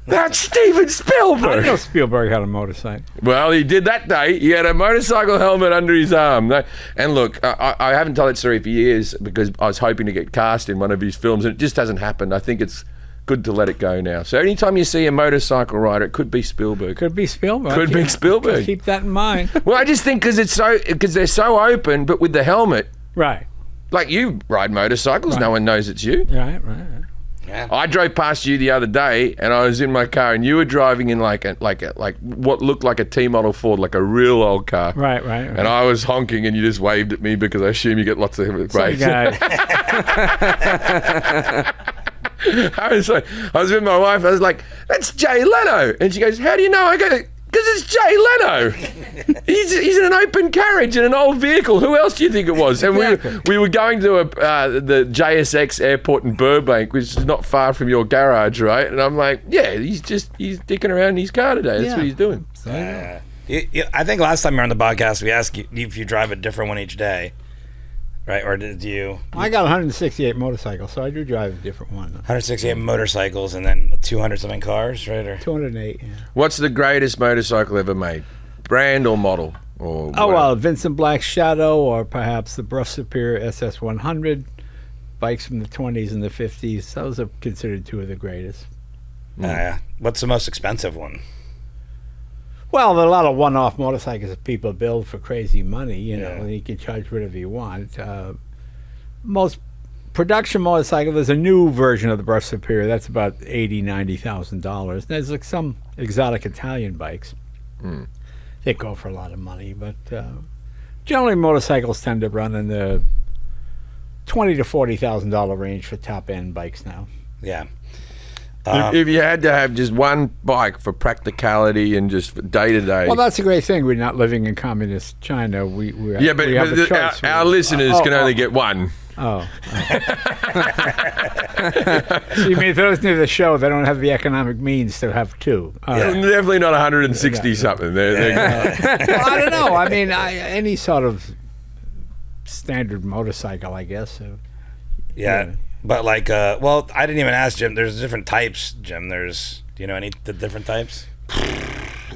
that's Steven I Spielberg!" didn't know Spielberg had a motorcycle. Well, he did that day. He had a motorcycle helmet under his arm. And look, I haven't told that story for years because I was hoping to get cast in one of his films, and it just hasn't happened. I think it's good to let it go now. So anytime you see a motorcycle rider, it could be Spielberg. Could be Spielberg. Could be Spielberg. Keep that in mind. Well, I just think because they're so open, but with the helmet, Right. like you ride motorcycles, no one knows it's you. Right. Yeah. I drove past you the other day, and I was in my car, and you were driving in like what looked like a T model Ford, like a real old car. Right. And I was honking, and you just waved at me because I assume you get lots of race. I was with my wife. I was like, "That's Jay Leno," and she goes, "How do you know?" I go, "Because it's Jay Leno. He's in an open carriage in an old vehicle. Who else do you think it was?" And we were going to the JSX airport in Burbank, which is not far from your garage, right? And I'm like, "Yeah, he's dicking around in his car today. That's what he's doing." I think last time you were on the podcast, we asked you if you drive a different one each day. right? Or did you? I got 168 motorcycles, so I do drive a different one. 168 motorcycles and then 200 something cars, right? Or 208. Yeah. What's the greatest motorcycle ever made? Brand or model? Or Oh, whatever? well, Vincent Black's Shadow, or perhaps the Bruff Superior SS100, bikes from the 20s and the 50s. Those are considered two of the greatest. What's the most expensive one? Well, there are a lot of one-off motorcycles that people build for crazy money, you know, Yeah. and you can charge whatever you want. Most production motorcycle, there's a new version of the Brush Superior. That's about $80,000-$90,000. There's like some exotic Italian bikes. They go for a lot of money, but generally motorcycles tend to run in the $20,000 to $40,000 range for top-end bikes now. Yeah. If you had to have just one bike for practicality and just day to day. Well, that's a great thing. We're not living in communist China. We Yeah, but, we have a choice. our listeners can only get one. Oh. So you mean those near the show, they don't have the economic means to have two? Definitely not 160 something. They're Well, I don't know. I mean, any sort of standard motorcycle, I guess. Yeah. But like, well, I didn't even ask Jim. There's different types, Jim. Do you know any the different types?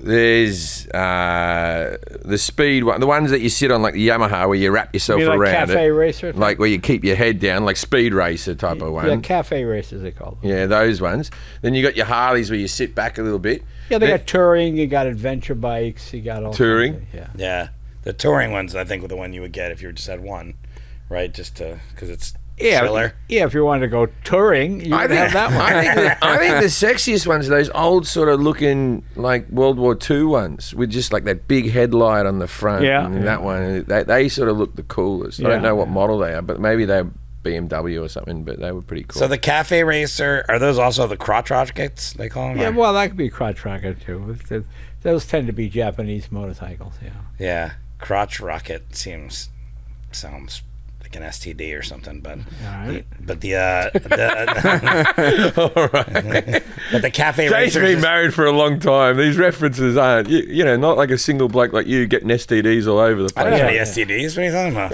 There's the speed one, the ones that you sit on, like the Yamaha, where you wrap yourself You mean like around cafe it, racer? like where you keep your head down, like speed racer type of one. Yeah, cafe racers they call them. Yeah, those ones. Then you got your Harleys where you sit back a little bit. Yeah, they Then- got touring, you got adventure bikes, you got all Touring? kinds of- yeah. Yeah. The touring ones, I think, were the one you would get if you just had one, right? Just because it's Yeah, chiller. yeah. If you wanted to go touring, you would have that one. I think the sexiest ones are those old sort of looking like World War II ones with just like that big headlight on the front. Yeah. And that one, they sort of look the coolest. I Yeah. don't know what model they are, but maybe they're BMW or something, but they were pretty cool. So the cafe racer, are those also the crotch rockets, they call them? Yeah, or- well, that could be a crotch rocket too. Those tend to be Japanese motorcycles. Yeah. Yeah. Crotch rocket sounds like an STD or something, but right. but the but the cafe Jake's racer. been married for a long time. These references aren't, you know, not like a single bloke like you getting STDs all over the I don't place. have any Yeah. STDs. What are you talking about?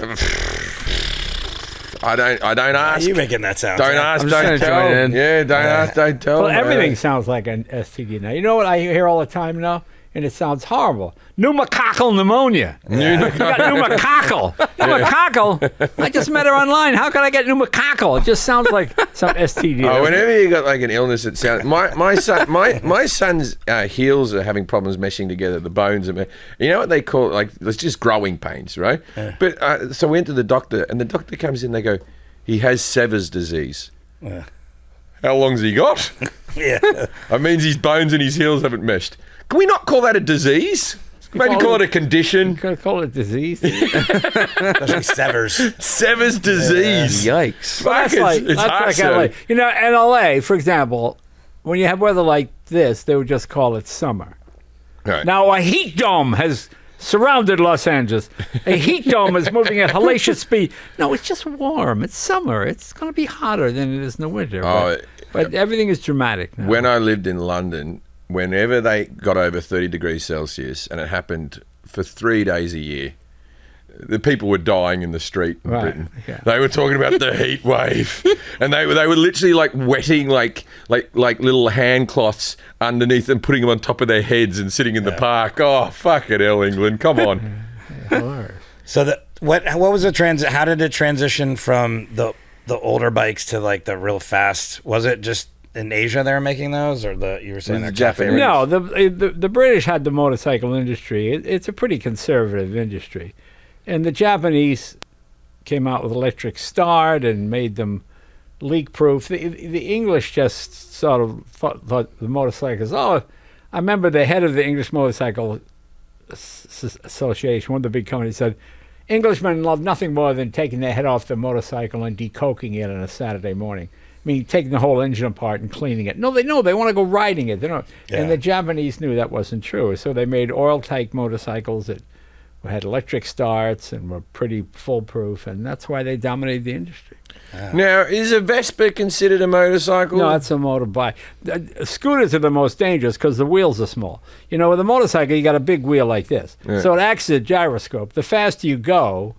I don't Are ask. you making that sound? Don't Sam? ask, I'm just don't gonna tell. join in. Yeah, don't ask, don't tell. Well, everything sounds like an STD now. You know what I hear all the time now? And it sounds horrible. Pneumococcal pneumonia. You got pneumococcal. Pneumococcal? I just met her online. How could I get pneumococcal? It just sounds like some STD. Oh, whenever you got like an illness, it sounds. My son's heels are having problems meshing together. The bones are. You know what they call it? Like it's just growing pains, right? Yeah. But so we went to the doctor, and the doctor comes in. They go, he has Sever's disease. Yeah. How long's he got? Yeah. That means his bones and his heels haven't meshed. Can we not call that a disease? Maybe call it a condition. Could I call it disease? Especially severs. Sever's disease. Yikes. Fuck, That's like awesome. LA. You know, in LA, for example, when you have weather like this, they would just call it summer. Right. Now, a heat dome has surrounded Los Angeles. A heat dome is moving at hellacious speed. No, it's just warm. It's summer. It's going to be hotter than it is in the winter. Oh, but everything is dramatic now. When I lived in London, whenever they got over 30 degrees Celsius, and it happened for 3 days a year, the people were dying in the street in Right, Britain. yeah. They were talking about the heat wave, and they were literally like wetting like little hand cloths underneath and putting them on top of their heads and sitting in the park. Oh, fuck it, hell, England, come on. So what was the how did it transition from the older bikes to like the real fast? Was it just in Asia they were making those, or you were saying Was they're it Japanese? No, the British had the motorcycle industry. It's a pretty conservative industry. And the Japanese came out with electric start and made them leak-proof. The English just sort of thought the motorcycles, I remember the head of the English Motorcycle Association, one of the big companies, said, Englishmen love nothing more than taking their head off the motorcycle and decoking it on a Saturday morning. I mean, taking the whole engine apart and cleaning it. No, they want to go riding it. They don't. Yeah. And the Japanese knew that wasn't true, so they made oil-tight motorcycles that had electric starts and were pretty foolproof, and that's why they dominated the industry. Now, is a Vespa considered a motorcycle? No, it's a motorbike. Scooters are the most dangerous because the wheels are small. You know, with a motorcycle, you got a big wheel like this. Yeah. So it acts as a gyroscope. The faster you go,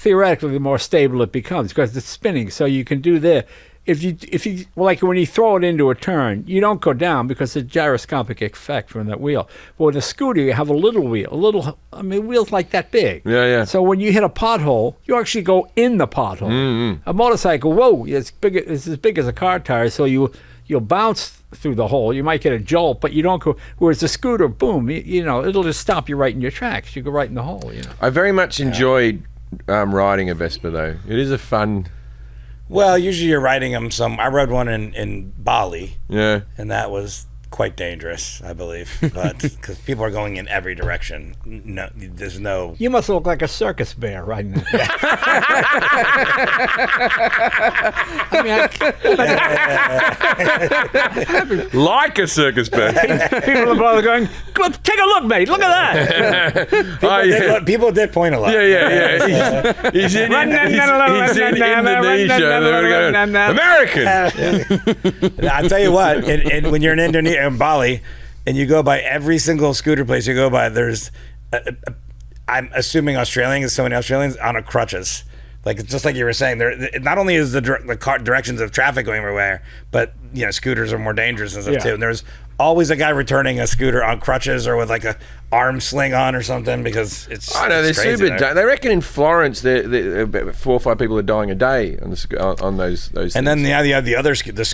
theoretically, the more stable it becomes because it's spinning. So you can do this. If you like when you throw it into a turn, you don't go down because of the gyroscopic effect from that wheel. But with a scooter, you have a little wheel, wheels like that big. Yeah. So when you hit a pothole, you actually go in the pothole. Mm-hmm. A motorcycle, it's as big as a car tire, so you'll bounce through the hole. You might get a jolt, but you don't go. Whereas the scooter, boom, it'll just stop you right in your tracks. You go right in the hole. I very much enjoyed riding a Vespa, though. It is a fun. Well, usually you're riding them I rode one in Bali. Yeah. And that was quite dangerous, I believe. But because people are going in every direction. No, there's no. You must look like a circus bear riding that. Like a circus bear. People are going, take a look, mate. Look at that. People did point a lot. Yeah. He's in Indonesia. They were going, American. I'll tell you what, when you're in Indonesia, in Bali, and you go by every single scooter place you go by, there's, I'm assuming Australians, so many Australians on a crutches. Like just like you were saying, there not only is the directions of traffic going everywhere, but scooters are more dangerous and stuff too. And there's always a guy returning a scooter on crutches or with like a arm sling on or something because it's. I know they're super. They reckon in Florence, about 4 or 5 people are dying a day on those. And things. then you have the other scooters,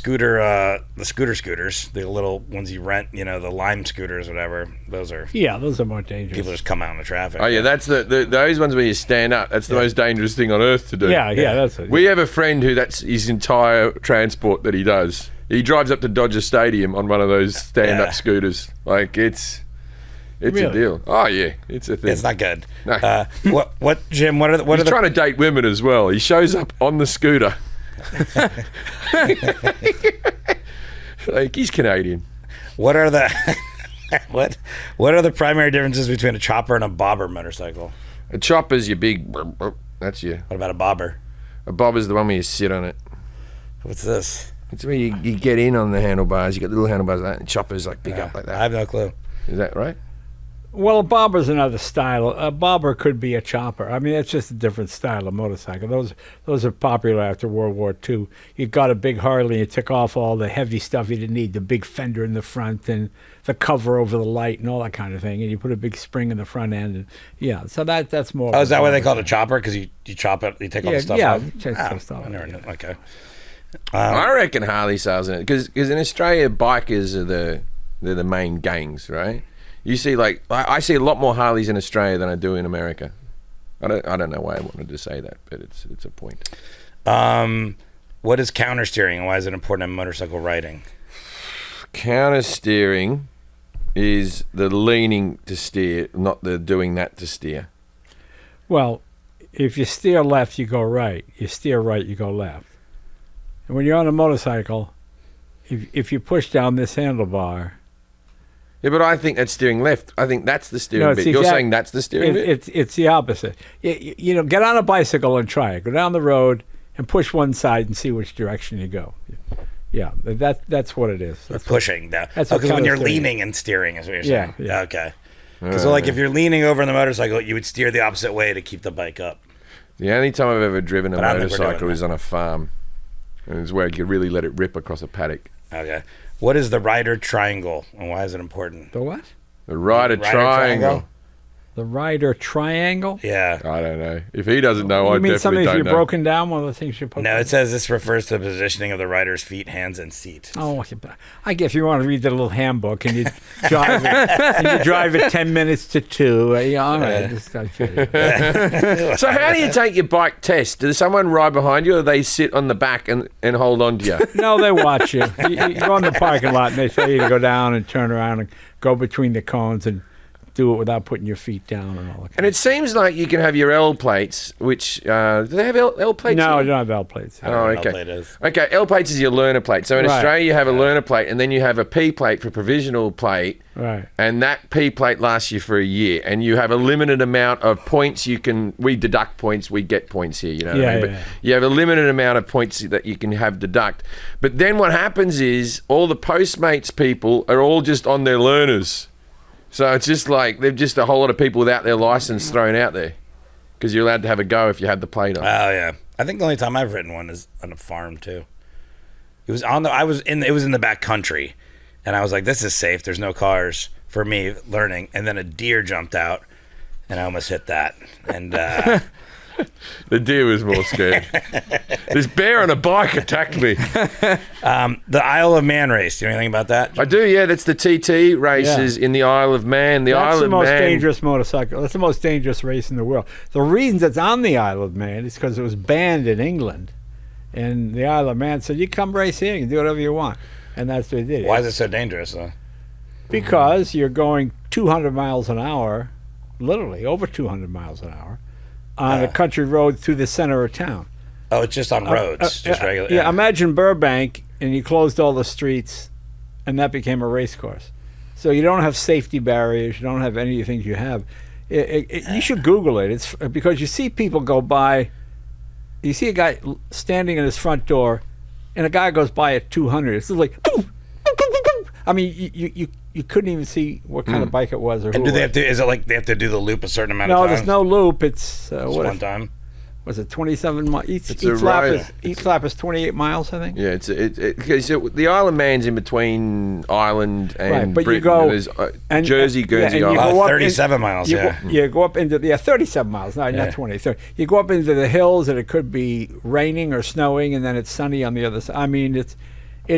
the little ones you rent, the Lime scooters, whatever. Those are more dangerous. People just come out in the traffic. Oh yeah, that's those ones where you stand up. That's the most dangerous thing on earth to do. Yeah, that's it. We have a friend who that's his entire transport that he does. He drives up to Dodger Stadium on one of those stand-up scooters. Like it's Really? a deal. Oh yeah, it's a thing. It's not good. No. What Jim? What are He's the trying to date women as well. He shows up on the scooter. Like he's Canadian. What are the what are the primary differences between a chopper and a bobber motorcycle? A chopper's your big. That's you. What about a bobber? A bobber's the one where you sit on it. What's this? It's where you get in on the handlebars. You got little handlebars like that, and choppers like big up like I that. have no clue. Is that right? Well, a bobber's another style. A bobber could be a chopper. I mean, it's just a different style of motorcycle. Those are popular after World War II. You got a big Harley, you took off all the heavy stuff you didn't need, the big fender in the front and the cover over the light and all that kind of thing, and you put a big spring in the front end. And, so that's more. Oh, is that why they call it a chopper? Because you chop it, you take all the stuff off? Yeah, take the stuff off. I never knew. Okay. I reckon Harley sales in it because in Australia bikers are they're the main gangs, right? You see, like I see a lot more Harleys in Australia than I do in America. I don't know why I wanted to say that, but it's a point. What is counter steering and why is it important in motorcycle riding? Counter steering is the leaning to steer, not the doing that to steer. Well, if you steer left, you go right. You steer right, you go left. And when you're on a motorcycle, if you push down this handlebar. Yeah, but I think that's steering left. I think that's the steering bit. You're saying that's the steering bit? It's the opposite. Get on a bicycle and try it. Go down the road and push one side and see which direction you go. Yeah, that's what it is. That's pushing down. That's because when you're steering. leaning and steering is what you're saying. Yeah. Okay. So like if you're leaning over on the motorcycle, you would steer the opposite way to keep the bike up. The only time I've ever driven a But I don't think we're doing motorcycle is on a farm. And it's where you could really let it rip across a paddock. Okay. What is the rider triangle and why is it important? The what? The rider triangle. The rider triangle? Yeah. I don't know. If he doesn't know, I You mean definitely something if don't you're know. broken down, one of the things you put No, it says this refers to the positioning of the rider's feet, hands, and seat. Oh, I guess you want to read the little handbook and you drive it 10 minutes to 2. Yeah, all right. So how do you take your bike test? Does someone ride behind you or they sit on the back and hold on to you? No, they watch you. You're on the parking lot and they tell you to go down and turn around and go between the cones and do it without putting your feet down and all that. And it seems like you can have your L plates, which do they have L plates? No, here? you don't have L plates. Oh, okay. L plate is. Okay, L plates is your learner plate. So in Right. Australia, you have a learner plate, and then you have a P plate for provisional plate. Right. And that P plate lasts you for a year, and you have a limited amount of points you can. We deduct points, we get points here. You know what I mean? But you have a limited amount of points that you can have deduct. But then what happens is all the Postmates people are all just on their learners. So it's just like they've just a whole lot of people without their license thrown out there. because you're allowed to have a go if you had the plate on. Oh yeah, I think the only time I've ridden one is on a farm too. It was on the. It was in the back country, and I was like, "This is safe. There's no cars for me learning." And then a deer jumped out, and I almost hit that. And The deer was more scared. This bear on a bike attacked me. the Isle of Man race. Do you know anything about that? I do, yeah. That's the TT races in the Isle of Man. That's Isle the of most Man. dangerous motorcycle. That's the most dangerous race in the world. The reason it's on the Isle of Man is because it was banned in England. And the Isle of Man said, you come race here, you can do whatever you want. And that's what they did. Why is it so dangerous? Because you're going 200 miles an hour, literally over 200 miles an hour, on a country road through the center of town. Oh, it's just on roads, just regular. Yeah, imagine Burbank, and you closed all the streets, and that became a race course. So you don't have safety barriers. You don't have any of the things you have. You should Google it. It's because you see people go by. You see a guy standing in his front door, and a guy goes by at 200. It's like, I mean, you couldn't even see what kind of bike it was. Or And who do it they was. have to? Is it like they have to do the loop a certain amount of No, times? there's no loop. It's One time. Was it 27 miles? Each a lap ride. each lap is 28 miles, I think. Yeah, the Isle of Man's in between Ireland and Right, but you Britain. go- There's and- Jersey, Guernsey, and you Island. go up 37 miles, You yeah. you go up into 37 miles, not 20, 30. You go up into the hills, and it could be raining or snowing, and then it's sunny on the other side. I mean, it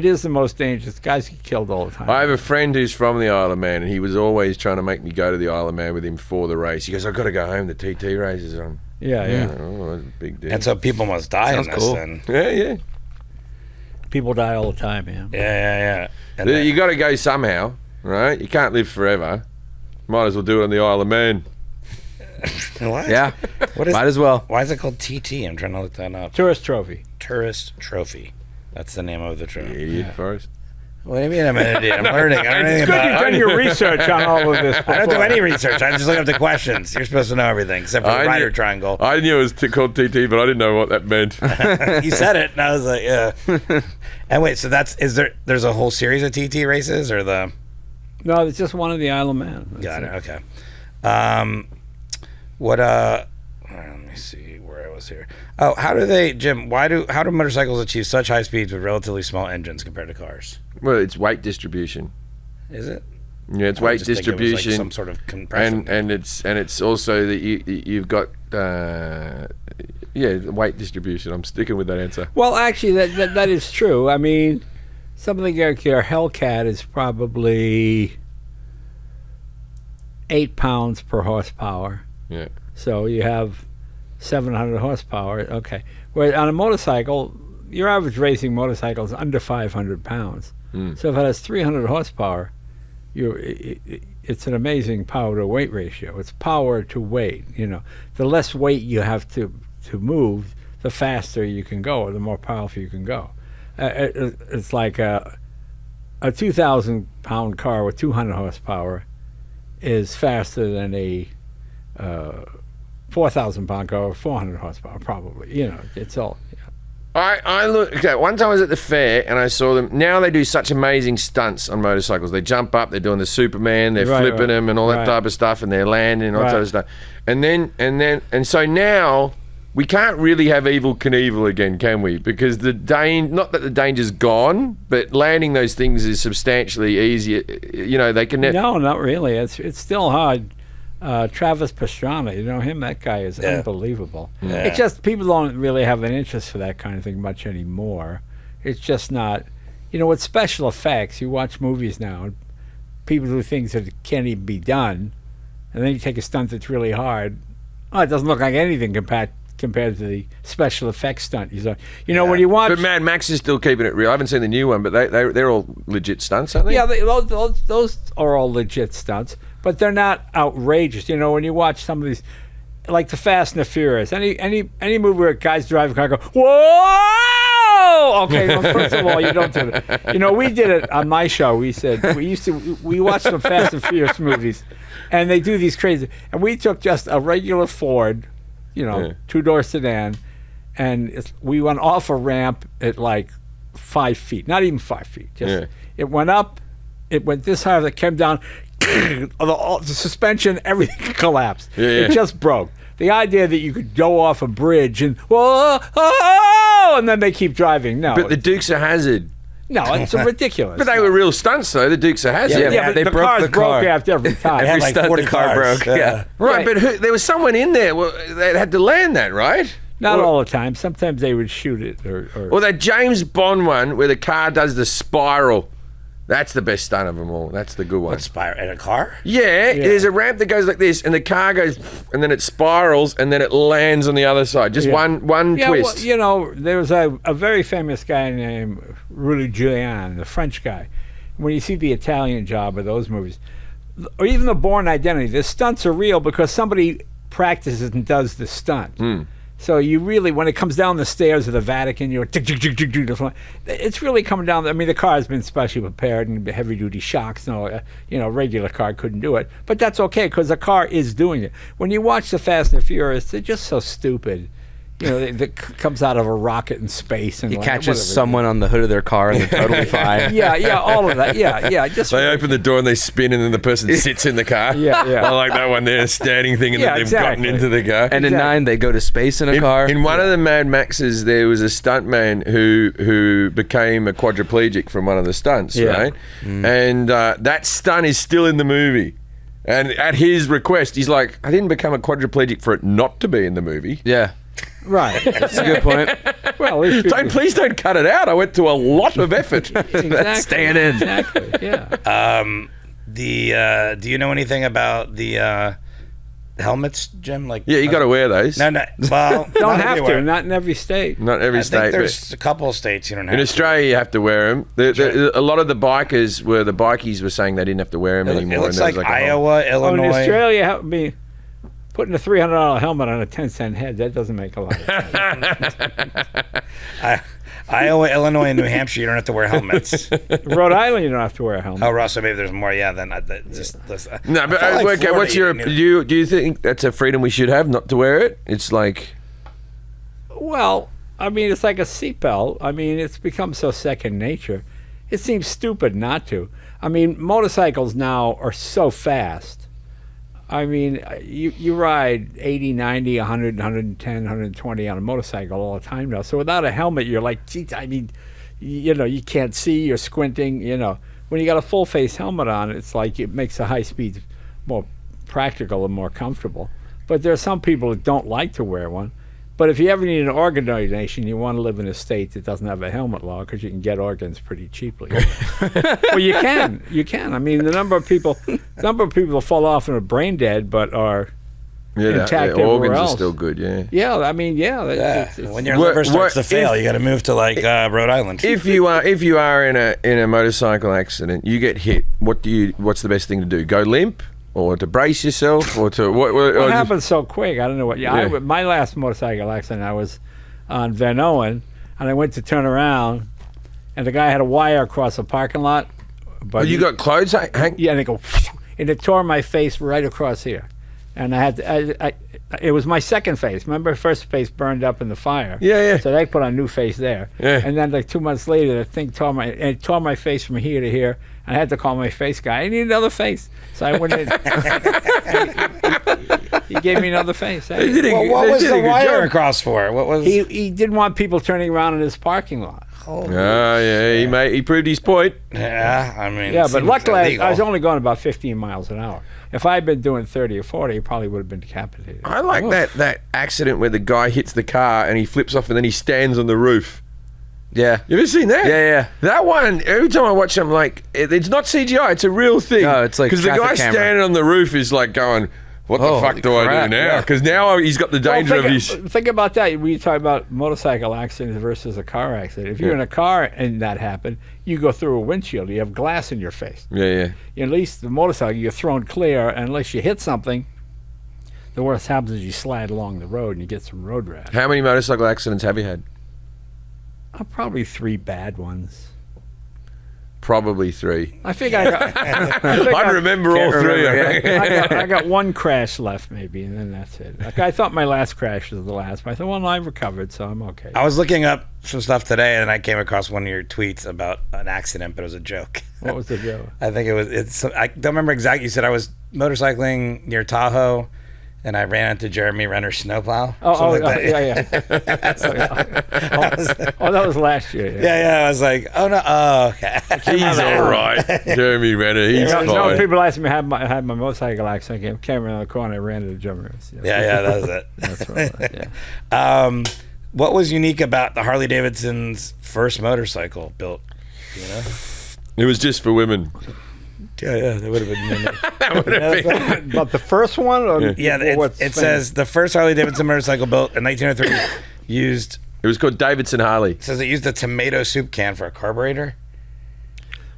is the most dangerous. Guys get killed all the time. I have a friend who's from the Isle of Man, and he was always trying to make me go to the Isle of Man with him for the race. He goes, I've got to go home. The TT race is on. yeah. Oh, that's a big deal. And so people must die in Sounds this cool. then. yeah. People die all the time, man. Yeah. And then- You got to go somehow, right? You can't live forever. Might as well do it on the Isle of Man. what? Yeah, What is? might as well. Why is it called TT? I'm trying to look that up. Tourist trophy. Tourist Trophy. That's the name of the trophy. Idiot, Forrest. What do you mean I'm an idiot? I'm learning. I don't know anything Good, about you've done your research on all of this. I don't do before. any research. I just look up the questions. You're supposed to know everything except for the rider triangle. I knew it was called TT, but I didn't know what that meant. You said it, and I was like, yeah. And wait, so there's a whole series of TT races, or the? No, it's just one of the Isle of Man. That's Got it. Okay. Let me see where I was here. Oh, Jim? How do motorcycles achieve such high speeds with relatively small engines compared to cars? Well, it's weight distribution. Is it? Yeah, it's I would weight just think it was like distribution, some sort of compression. and it's also that you've got weight distribution. I'm sticking with that answer. Well, actually, that is true. I mean, something like your Hellcat is probably 8 pounds per horsepower. Yeah. So you have 700 horsepower. Okay. Where on a motorcycle, your average racing motorcycle is under 500 pounds. So if it has 300 horsepower, it's an amazing power to weight ratio. It's power to weight. The less weight you have to move, the faster you can go, or the more powerful you can go. It's like a 2,000 pound car with 200 horsepower is faster than a 4,000 pound car with 400 horsepower, probably. It's all. I look. Okay, one time I was at the fair and I saw them. Now they do such amazing stunts on motorcycles. They jump up, they're doing the Superman, they're flipping them and all that type of stuff, and they're landing and all that type of stuff. And so now we can't really have Evel Knievel again, can we? Because not that the danger's gone, but landing those things is substantially easier. They can. No, not really. It's still hard. Travis Pastrana, you know him? That guy is unbelievable. Yeah. It's just people don't really have an interest for that kind of thing much anymore. It's just not, with special effects, you watch movies now, and people do things that can't even be done, and then you take a stunt that's really hard. Oh, it doesn't look like anything compared to the special effects stunt. When you watch... But Mad Max is still keeping it real. I haven't seen the new one, but they're all legit stunts, aren't they? Yeah, those are all legit stunts, but they're not outrageous. When you watch some of these, like the Fast and the Furious, any movie where guys drive a car, go whoa! Okay, well, first of all, you don't do it. We did it on my show. We watched some Fast and Furious movies, and they do these crazy. And we took just a regular Ford, two-door sedan, and we went off a ramp at like 5 feet, not even 5 feet. It went up, it went this high, it came down, the suspension, everything collapsed. It just broke. the idea that you could go off a bridge and and then they keep driving. No, But the Dukes of Hazzard. no, it's ridiculous. But they were real stunts, though. The Dukes of Hazzard. yeah, but they the broke cars the car. broke after every time. They had Every like stunt, 40 the car cars. broke. Yeah. Right, Yeah. but there was someone in there. Well, they had to land that, right? Not all the time. Sometimes they would shoot it. Or that James Bond one where the car does the spiral. That's the best stunt of them all. That's the good one. What, spiral in a car? Yeah, there's a ramp that goes like this, and the car goes, and then it spirals, and then it lands on the other side. Just one twist. Well, you know, there was a very famous guy named Rudy Giuliani, the French guy. When you see the Italian Job of those movies, or even the Bourne Identity, the stunts are real because somebody practices and does the stunt. So you really, when it comes down the stairs of the Vatican, you're tick, tick, tick, tick, tick, tick, it's really coming down. I mean, the car has been specially prepared and heavy duty shocks. No, a regular car couldn't do it, but that's okay because the car is doing it. When you watch the Fast and the Furious, they're just so stupid. You know, that comes out of a rocket in space and He like, catches whatever. someone on the hood of their car and they're totally fine. Yeah, all of that. Yeah. Just They open the door and they spin, and then the person sits in the car. Yeah. I like that one there, a standing thing, and Yeah, then they've gotten exactly. into the car. And in 9, they go to space in a car. In one of the Mad Maxes, there was a stuntman who became a quadriplegic from one of the stunts, right? And that stunt is still in the movie. And at his request, he's like, I didn't become a quadriplegic for it not to be in the movie. Yeah. right. That's a good point. Well, at least Please don't cut it out. I went to a lot of effort. exactly, staying in. Exactly. Yeah. Do you know anything about the helmets, Jim? Like, Yeah, you got to wear those. No. Well, Don't not have everywhere. to. Not in every state. Not every I state. think but- there's a couple of states you don't have. In to. Australia, you have to wear them. A lot of the bikies were saying they didn't have to wear them It anymore. looks and there like was a whole- Iowa, Oh, in Illinois. Australia, help me. Putting a $300 helmet on a 10-cent head, that doesn't make a lot of sense. Iowa, Illinois, and New Hampshire, you don't have to wear helmets. Rhode Island, you don't have to wear a helmet. Oh, Russell, maybe there's more. Yeah, then No, but okay, what's your? Do you think that's a freedom we should have, not to wear it? It's like, Well, I mean, it's like a seatbelt. I mean, it's become so second nature. It seems stupid not to. I mean, motorcycles now are so fast. I mean, you ride 80, 90, 100, 110, 120 on a motorcycle all the time now. So without a helmet, you're like, geez, I mean, you can't see, you're squinting, When you got a full face helmet on, it's like it makes the high speeds more practical and more comfortable. But there are some people that don't like to wear one. But if you ever need an organ donation, you want to live in a state that doesn't have a helmet law because you can get organs pretty cheaply. Well, you can. I mean, the number of people fall off and are brain dead, but are intact everywhere organs else. are still good. Yeah. Yeah, I mean, yeah. It's When your liver starts to fail, you got to move to like Rhode Island. If you are in a motorcycle accident, you get hit. What's the best thing to do? Go limp, or to brace yourself, or to what? What happened so quick? I don't know what. Yeah. My last motorcycle accident, I was on Van Owen, and I went to turn around, and the guy had a wire across the parking lot. But You got clothes, Hank? Yeah, and and it tore my face right across here, and I had to. It was my second face. Remember, first face burned up in the fire. Yeah. So they put a new face there. Yeah. And then like 2 months later, the thing tore my face from here to here. I had to call my face guy. I need another face. So I went in. He gave me another face. They did a- Well, what they was did a the good wire job. across for? What was? He didn't want people turning around in his parking lot. He proved his point. Yeah, I mean. Yeah, it but seems luckily illegal. I was only going about 15 miles an hour. If I had been doing 30 or 40, he probably would have been decapitated. I like that accident where the guy hits the car and he flips off and then he stands on the roof. Yeah. You ever seen that? Yeah. That one, every time I watch it, I'm like, it's not CGI, it's a real thing. No, it's like because the guy traffic camera. standing on the roof is like going, what the Holy fuck do I do crap, now? yeah. Because now he's got the danger of his... Think about that. We talk about motorcycle accidents versus a car accident. If you're in a car and that happened, you go through a windshield. You have glass in your face. Yeah. At least the motorcycle, you're thrown clear. And unless you hit something, the worst happens is you slide along the road and you get some road rash. How many motorcycle accidents have you had? Probably 3 bad ones. Probably 3. I think I got. I remember all 3. I got one crash left, maybe, and then that's it. Like, I thought my last crash was the last, but I thought, well, I recovered, so I'm okay. I was looking up some stuff today, and I came across one of your tweets about an accident, but it was a joke. What was the joke? I think I don't remember exactly. You said I was motorcycling near Tahoe, and I ran into Jeremy Renner's snowplow. Yeah. That was last year. Yeah. I was like, oh no, oh okay. He's all right. Jeremy Renner, he's fine. No, people asked me, I had my motorcycle accident. I came around the corner, I ran into Jefferies. Yeah, that was it. That's right. Yeah. What was unique about the Harley Davidson's first motorcycle built? You know? It was just for women. Yeah, that would have been unique. That would have been. But the first one? Or It says the first Harley Davidson motorcycle built in 1903 used. It was called Davidson Harley. It says it used a tomato soup can for a carburetor.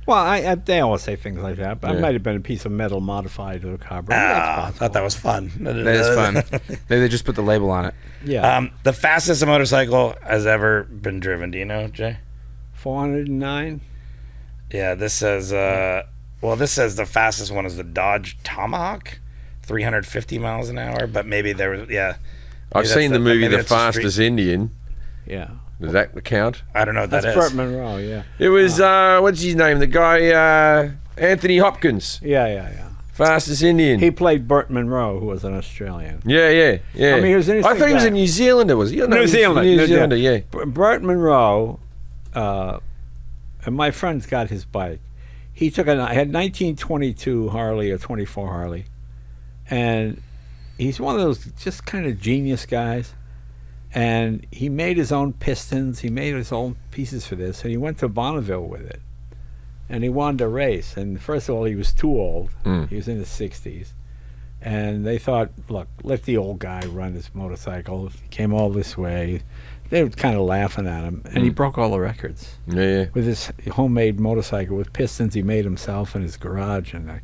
Well, they always say things like that, but it might have been a piece of metal modified to a carburetor. I thought that was fun. That is fun. Maybe they just put the label on it. Yeah. The fastest a motorcycle has ever been driven. Do you know, Jay? 409. Yeah, this says. This says the fastest one is the Dodge Tomahawk, 350 miles an hour. But maybe there was. Yeah. I've seen the movie The Fastest Street. Indian. Yeah. Does that count? I don't know what That's that Burt is. Monroe, yeah. It was what's his name? The guy Anthony Hopkins. Yeah. Fastest Indian. He played Burt Monroe, who was an Australian. Yeah. I mean, he was an I thought he was guy. a New Zealander, was he? No, New Zealand. New Zealander, yeah. Burt Monroe, and my friend's got his bike. He took I had 1922 Harley or 24 Harley, and he's one of those just kind of genius guys. And he made his own pistons. He made his own pieces for this, and he went to Bonneville with it. And he wanted to race. And first of all, he was too old. He was in his 60s. And they thought, look, let the old guy run his motorcycle. He came all this way. They were kind of laughing at him. And he broke all the records. Yeah. With his homemade motorcycle with pistons he made himself in his garage. And I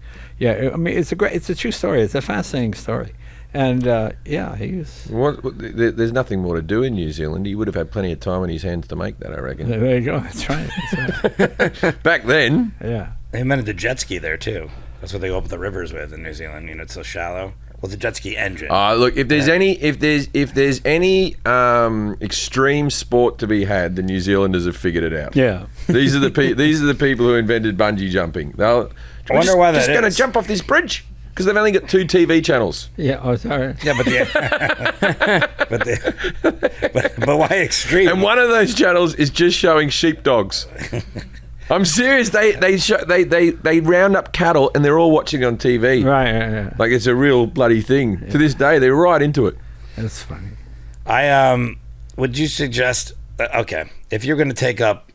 mean, it's a true story. It's a fascinating story. And he was. There's nothing more to do in New Zealand. He would have had plenty of time in his hands to make that, I reckon. There you go. That's right. Back then. Yeah. They invented the jet ski there too. That's what they go up the rivers with in New Zealand. You know, it's so shallow. Well, the jet ski engine. Look, if there's any extreme sport to be had, the New Zealanders have figured it out. Yeah. These are the people who invented bungee jumping. I wonder why that just is. going to jump off this bridge. Because they've only got 2 TV channels. Yeah, sorry. Yeah, but why extreme? And one of those channels is just showing sheepdogs. I'm serious. They round up cattle and they're all watching on TV. Right, yeah. Like it's a real bloody thing. Yeah. To this day, they're right into it. That's funny. Would you suggest? Okay, if you're going to take up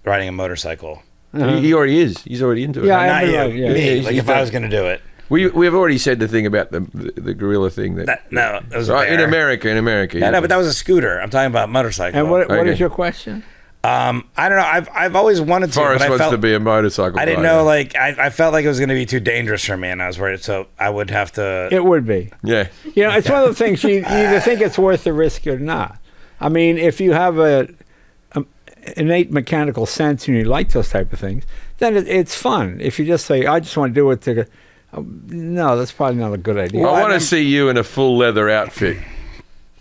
riding a motorcycle, he already is. He's already into it. Yeah, not you. Right, yeah. Me. Like if I was going to do it. We've already said the thing about the gorilla thing. It was in America. No, but that was a scooter. I'm talking about motorcycle. And what is your question? I don't know. I've always wanted to. Forrest but wants to be a motorcycle. I didn't know. Like I felt like it was going to be too dangerous for me, and I was worried. So I would have to. It would be. Yeah. You know, it's one of the things you either think it's worth the risk or not. I mean, if you have a innate mechanical sense and you like those type of things, then it's fun. If you just say, I just want to do it to. No, that's probably not a good idea. I want to see you in a full leather outfit,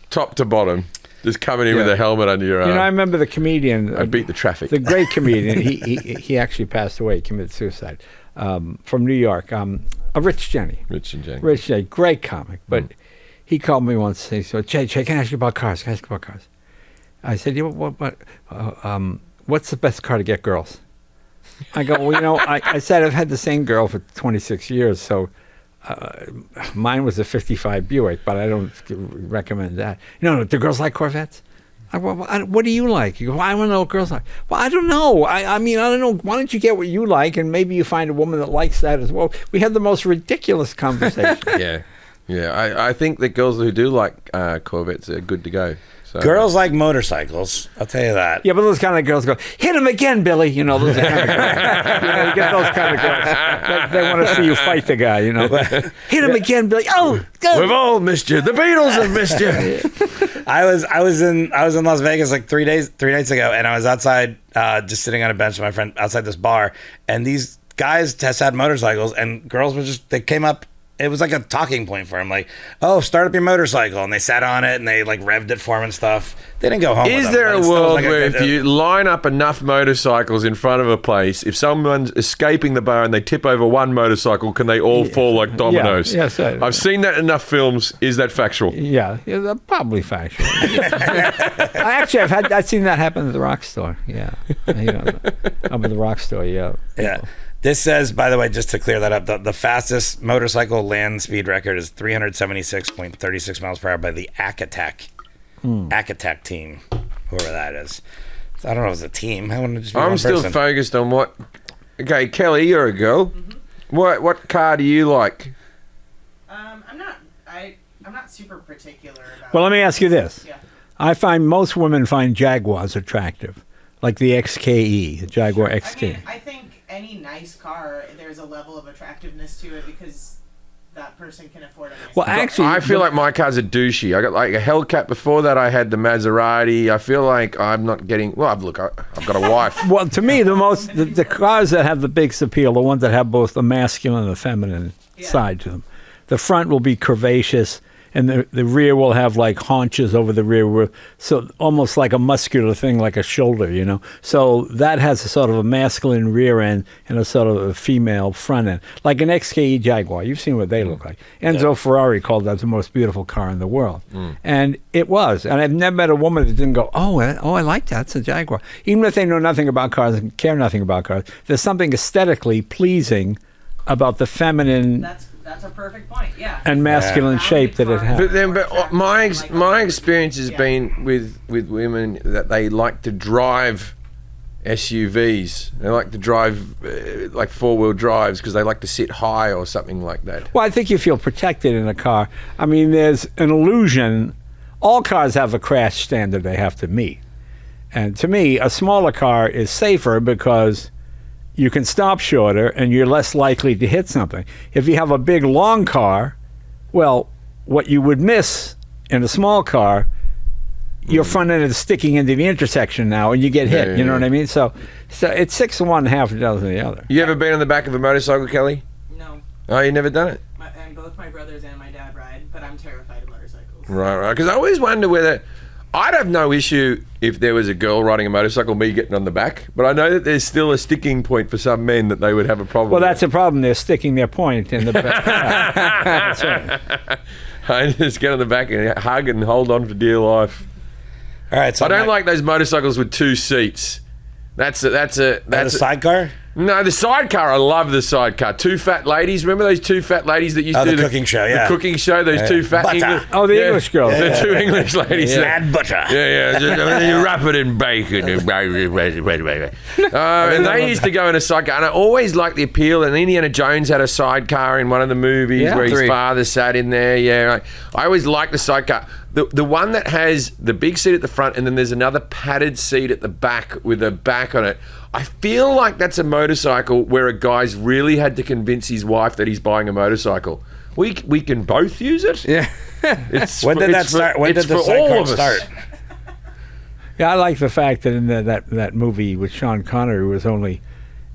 top to bottom, just coming in with a helmet under your arm. You know, I remember the comedian. I beat the traffic. The great comedian. He actually passed away. He committed suicide. From New York. Rich Jenny. Rich Jenny. Great comic. But he called me once. He said, Jay, can I ask you about cars? I said, what's the best car to get girls? I go, well, you know, I said I've had the same girl for 26 years, so mine was a 55 Buick, but I don't recommend that. No, do girls like Corvettes? What do you like? You go, well, I want to know what girls like. Well, I don't know. I mean, I don't know. Why don't you get what you like, and maybe you find a woman that likes that as well. We had the most ridiculous conversation. Yeah. I think that girls who do like Corvettes are good to go. So. Girls like motorcycles. I'll tell you that. Yeah, but those kind of girls go, hit him again, Billy. You know, those kind of girls. You know, you get those kind of girls. They want to see you fight the guy, you know. Hit him again, Billy. Oh, go. We've all missed you. The Beatles have missed you. I was in Las Vegas like 3 nights ago, and I was outside just sitting on a bench with my friend outside this bar, and these guys just had motorcycles, and girls were they came up it was like a talking point for him. Like, oh, start up your motorcycle. And they sat on it and they like revved it for him and stuff. They didn't go home with Is them, there but a it still was world like where if you line up enough motorcycles in front of a place, if someone's escaping the bar and they tip over one momotorcycle, can they all fall like dominoes? Yes, I've seen that in enough films. Is that factual? Yeah, that's probably factual. I've seen that happen at the rock store. Yeah, up at the rock store. Yeah. Yeah. This says, by the way, just to clear that up, the fastest motorcycle land speed record is 376.36 miles per hour by the Hackett team, whoever that is. So I don't know if it's a team. I want to just be I'm one still person. focused on what. Okay, Kelly, you're a girl. Mm-hmm. What car do you like? I'm not super particular about. Well, let me ask you this. Yeah. I find most women find Jaguars attractive, like the XKE, the Jaguar XK. I think any nice car, there's a level of attractiveness to it because that person can afford a nice Well, car. actually, I feel like my car's a douchey. I got like a Hellcat. Before that, I had the Maserati. I feel like I'm not getting. Well, I've got a wife. well, to me, the cars that have the biggest appeal, the ones that have both the masculine and the feminine side to them. The front will be curvaceous, and the rear will have like haunches over the rear wheel, so almost like a muscular thing, like a shoulder, So that has a sort of a masculine rear end and a sort of a female front end, like an XKE Jaguar. You've seen what they look like. Enzo Ferrari called that the most beautiful car in the world, and it was. And I've never met a woman that didn't go, oh, I like that. It's a Jaguar. Even if they know nothing about cars and care nothing about cars, there's something aesthetically pleasing about the feminine That's a perfect point. Yeah. and masculine shape that it has. But my experience has been with women that they like to drive SUVs. They like to drive like 4-wheel drives because they like to sit high or something like that. Well, I think you feel protected in a car. I mean, there's an illusion. All cars have a crash standard they have to meet. And to me, a smaller car is safer because you can stop shorter and you're less likely to hit something. If you have a big, long car, well, what you would miss in a small car, your front end is sticking into the intersection now and you get hit. You know what I mean? So it's 6 of one, half a dozen of the other. You ever been on the back of a motorcycle, Kelly? No. Oh, you never done it? And both my brothers and my dad ride, but I'm terrified of motorcycles. Right. Because I always wonder whether I'd have no issue if there was a girl riding a motorcycle, me getting on the back. But I know that there's still a sticking point for some men that they would have a problem. Well, with. that's a problem. They're sticking their point in the back. That's right. I just get on the back and hug and hold on for dear life. All right, so I don't like those motorcycles with 2 seats. That's a sidecar. No, the sidecar. I love the sidecar. 2 fat ladies. Remember those 2 fat ladies that used to do the cooking show? Yeah, the cooking show. Those 2 fat Butter. English. Oh, the English girls. The 2 English ladies. Add butter. Yeah. You wrap it in bacon. And they used to go in a sidecar. And I always liked the appeal. And Indiana Jones had a sidecar in one of the movies where his father sat in there. Yeah, I always liked the sidecar. The one that has the big seat at the front and then there's another padded seat at the back with a back on it. I feel like that's a motorcycle where a guy's really had to convince his wife that he's buying a motorcycle. We can both use it. Yeah. When did that start? When did the sidecar start? Yeah, I like the fact that in that movie with Sean Connery was only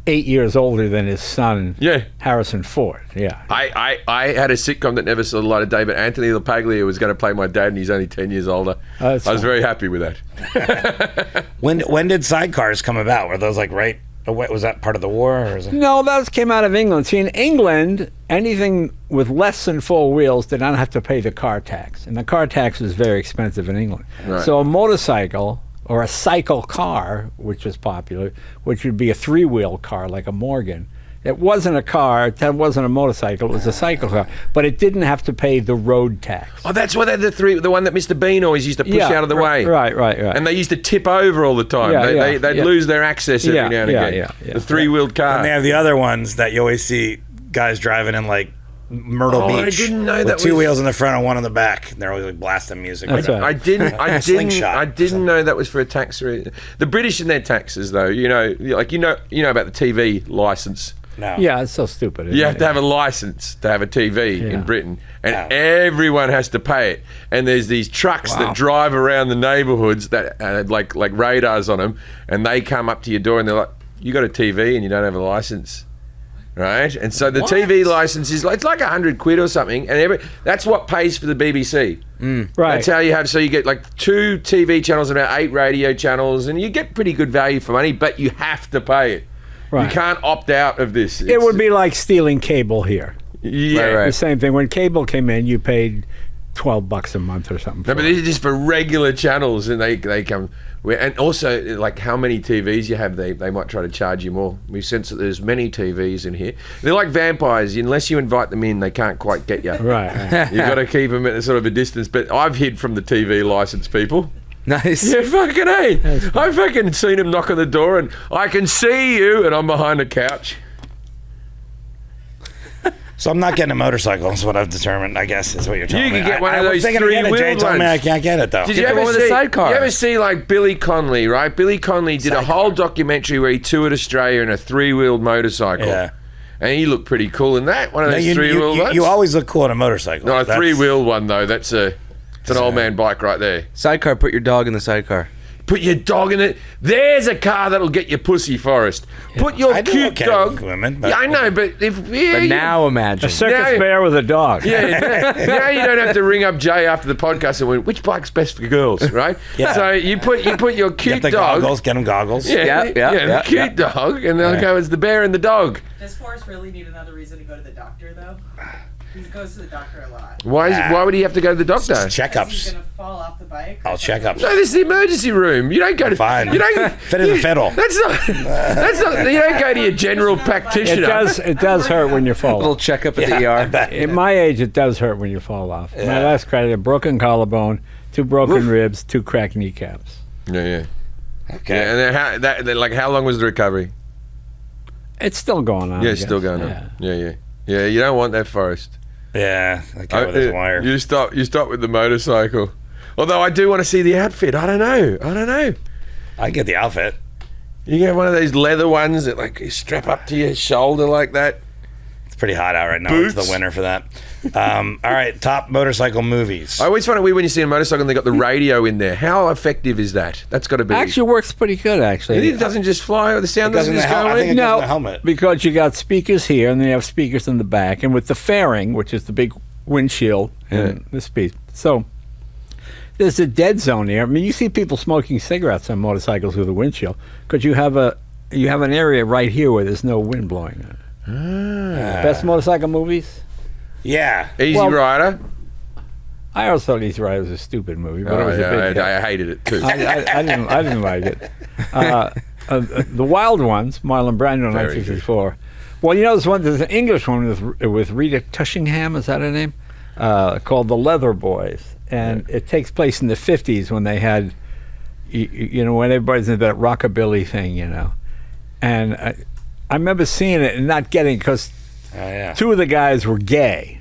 8 years older than his son, Harrison Ford. Yeah. I had a sitcom that never saw the light of day, but Anthony LaPaglia was going to play my dad, and he's only 10 years older. I was very happy with that. When did sidecars come about? Were those like right? Was that part of the war? Or is it? No, those came out of England. See, in England, anything with less than 4 wheels did not have to pay the car tax, and the car tax was very expensive in England. Right. So a motorcycle or a cycle car, which was popular, which would be a 3-wheel car like a Morgan. It wasn't a car, that wasn't a motorcycle, it was a cycle car, but it didn't have to pay the road tax. Oh, that's why they're the one that Mr. Bean always used to push out of the way. Right. And they used to tip over all the time. They'd lose their access every now and again. The 3-wheeled car. And they have the other ones that you always see guys driving in like Myrtle Beach. I didn't know with that 2 wheels in the front and 1 on the back. And they're always like blasting music. That's right. I Slingshot. didn't know that was for a tax reason. The British and their taxes, though, you know about the TV license. No. Yeah, it's so stupid. You have to have a license to have a TV in Britain, and everyone has to pay it. And there's these trucks that drive around the neighbourhoods that have like radars on them, and they come up to your door and they're like, "You got a TV and you don't have a license." right? And so the TV license is it's like £100 or something, and that's what pays for the BBC. Right. That's how you have. So you get like 2 TV channels and about 8 radio channels, and you get pretty good value for money, but you have to pay it. Right. You can't opt out of this. It would be like stealing cable here. Yeah. The same thing. When cable came in, you paid $12 a month or something. No, but these are just for regular channels, and they come. And also, like how many TVs you have, they might try to charge you more. We sense that there's many TVs in here. They're like vampires. Unless you invite them in, they can't quite get you. Right. You've got to keep them at a sort of a distance. But I've hid from the TV license people. Nice. Yeah, fucking A. I've fucking seen him knock on the door, and I can see you, and I'm behind a couch. So I'm not getting a motorcycle. Is what I've determined. I guess is what you're telling me. You can get one I of was those thinking of getting it. Jay three-wheeled told me I ones. can't get it though. Did Get you the ever one with the see? sidecar. You ever see like Billy Connolly, right? Billy Connolly did a whole documentary where he toured Australia in a 3-wheeled motorcycle. Yeah. And he looked pretty cool in that. One of No, those you, 3-wheeled ones. you always look cool on a motorcycle. Not a That's- 3-wheeled one though. It's an old man bike right there. Sidecar. Put your dog in the sidecar. Put your dog in it. There's a car that'll get your pussy, Forrest. Put your I do cute okay dog. with women, but- Yeah, I know, but if But now imagine. A circus Yeah. bear with a dog. Yeah, now you don't have to ring up Jay after the podcast and went, which bike's best for girls, right? Yeah. So you put your cute Get the dog. goggles. Get them goggles. Yeah, Yeah, the cute dog, and they'll go as the bear and the dog. Does Forrest really need another reason to go to the doctor, though? He goes to the doctor a lot. Why would he have to go to the doctor? Because he's Checkups. gonna fall off the bike. I'll checkups. No, this is the emergency room. You don't go to. Fine. You don't. Fit in the fiddle. That's not. That's not. You don't go to your general It practitioner. does hurt when you fall little off. checkup at I the ER. bet. At my age, it does hurt when you fall off. My Yeah. last crack, a broken collarbone, 2 broken ribs, 2 cracked kneecaps. Yeah. Okay. Yeah, and then how long was the recovery? It's still going on. Yeah, I it's still guess. going on. Yeah. You don't want that, Forrest. Yeah. That guy with his wire. You stop with the motorcycle. Although I do want to see the outfit. I don't know. I get the outfit. You get one of those leather ones that like you strap up to your shoulder like that. It's pretty hot out right now. It's Boots. the winter for that. All right. Top motorcycle movies. I always find it weird when you see a motorcycle and they got the radio in there. How effective is that? That's got to be. Actually works pretty good, actually. It doesn't just fly, or the sound It doesn't goes in just the go I think in. it goes in No, the helmet. because you got speakers here, and then you have speakers in the back, and with the fairing, which is the big windshield and the speed. So there's a dead zone there. I mean, you see people smoking cigarettes on motorcycles with a windshield because you have an area right here where there's no wind blowing. Best motorcycle movies? Yeah. Easy Well- Rider. I always thought Easy Rider was a stupid movie, but it was a big hit. I hated it too. I didn't like it. The Wild Ones, Marlon Brando, Very 1954. Well, you know, there's an English one with Rita Tushingham, is that her name? Called The Leather Boys, and it takes place in the 50s when they had, you know, when everybody's in that rockabilly thing, you know. And I remember seeing it and not getting, because Oh, yeah. 2 of the guys were gay,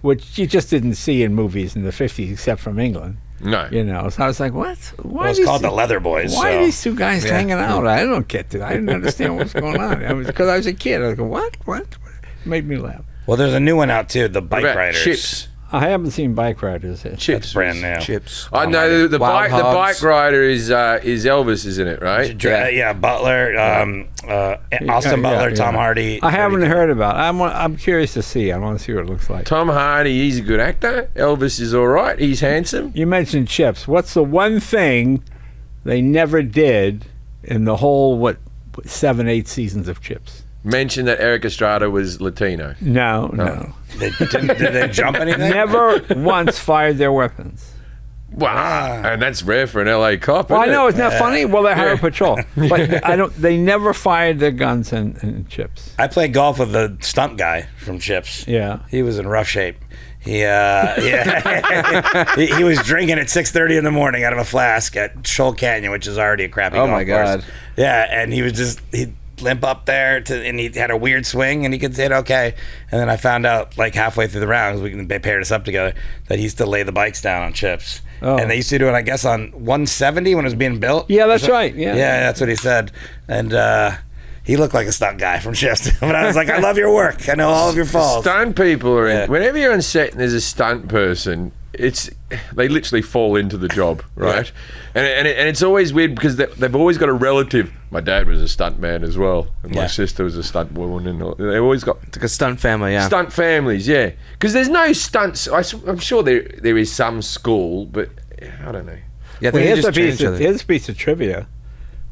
which you just didn't see in movies in the 50s except from England. No. You know, so I was like, what? Why Well, it's called The Leather Boys. Why so. are these 2 guys hanging out? I don't get it. I didn't understand what was going on. Because I was a kid. I was going, what? It made me laugh. Well, there's a new one out too. The What Bike about Riders. Chips. I haven't seen Bike Riders yet. Chips. Brand new. Chips. I know the Wild bike. The Hogs. bike rider is Elvis, isn't it? Right. Yeah, Butler, Austin Butler, yeah. Tom Hardy. I haven't heard about it. I'm curious to see. I want to see what it looks like. Tom Hardy, he's a good actor. Elvis is all right. He's handsome. You mentioned Chips. What's the one thing they never did in the whole, 7, 8 seasons of Chips? Mentioned that Eric Estrada was Latino. No. Did they jump anything? Never once fired their weapons. Wow, and that's rare for an LA cop. Well, I isn't know, it? isn't that funny? Well, they're highway patrol, but they never fired their guns in Chips. I played golf with the stunt guy from Chips. Yeah. He was in rough shape. He was drinking at 6:30 in the morning out of a flask at Shoal Canyon, which is already a crappy Oh, golf my course. God. Yeah, and he'd limp up there and he had a weird swing, and he could say okay. And then I found out like halfway through the rounds, they paired us up together, that he used to lay the bikes down on Chips. Oh. And they used to do it, I guess, on 170 when it was being built. Yeah, that's right. Yeah. Yeah, that's what he said. And he looked like a stunt guy from Chips. But I was like, I love your work. I know all of your falls. Stunt people are in. Yeah. Whenever you're on set and there's a stunt person, they literally fall into the job, right? And it's always weird because they've always got a relative. My dad was a stunt man as well, and my sister was a stunt woman, and they always got It's like a stunt family, yeah. stunt families, yeah. Because there's no stunts. I'm sure there is some school, but I don't know. Yeah, I Well, think they here's just a piece changed of, it. here's a piece of trivia.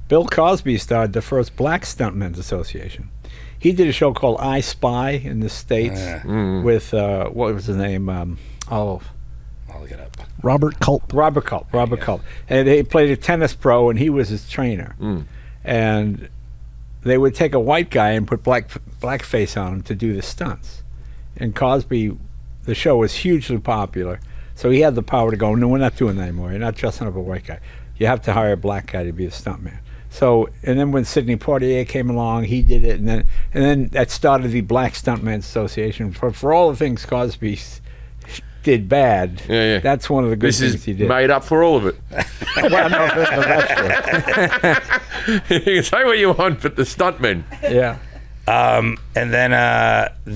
Bill Cosby started the first Black Stuntmen's Association. He did a show called I Spy in the States with, what was his name? I'll look it up. Robert Culp. Robert Culp. And they played a tennis pro, and he was his trainer. And they would take a white guy and put blackface on him to do the stunts. And Cosby, the show was hugely popular, so he had the power to go, no, we're not doing that anymore. You're not dressing up a white guy. You have to hire a black guy to be a stuntman. So, and then when Sidney Poitier came along, he did it, and then that started the Black Stuntmen's Association. For all the things Cosby did bad, that's one of the good This things is he did. made up for all of it. Well, no, that's true. You can say what you want, but the stuntmen. Yeah. And then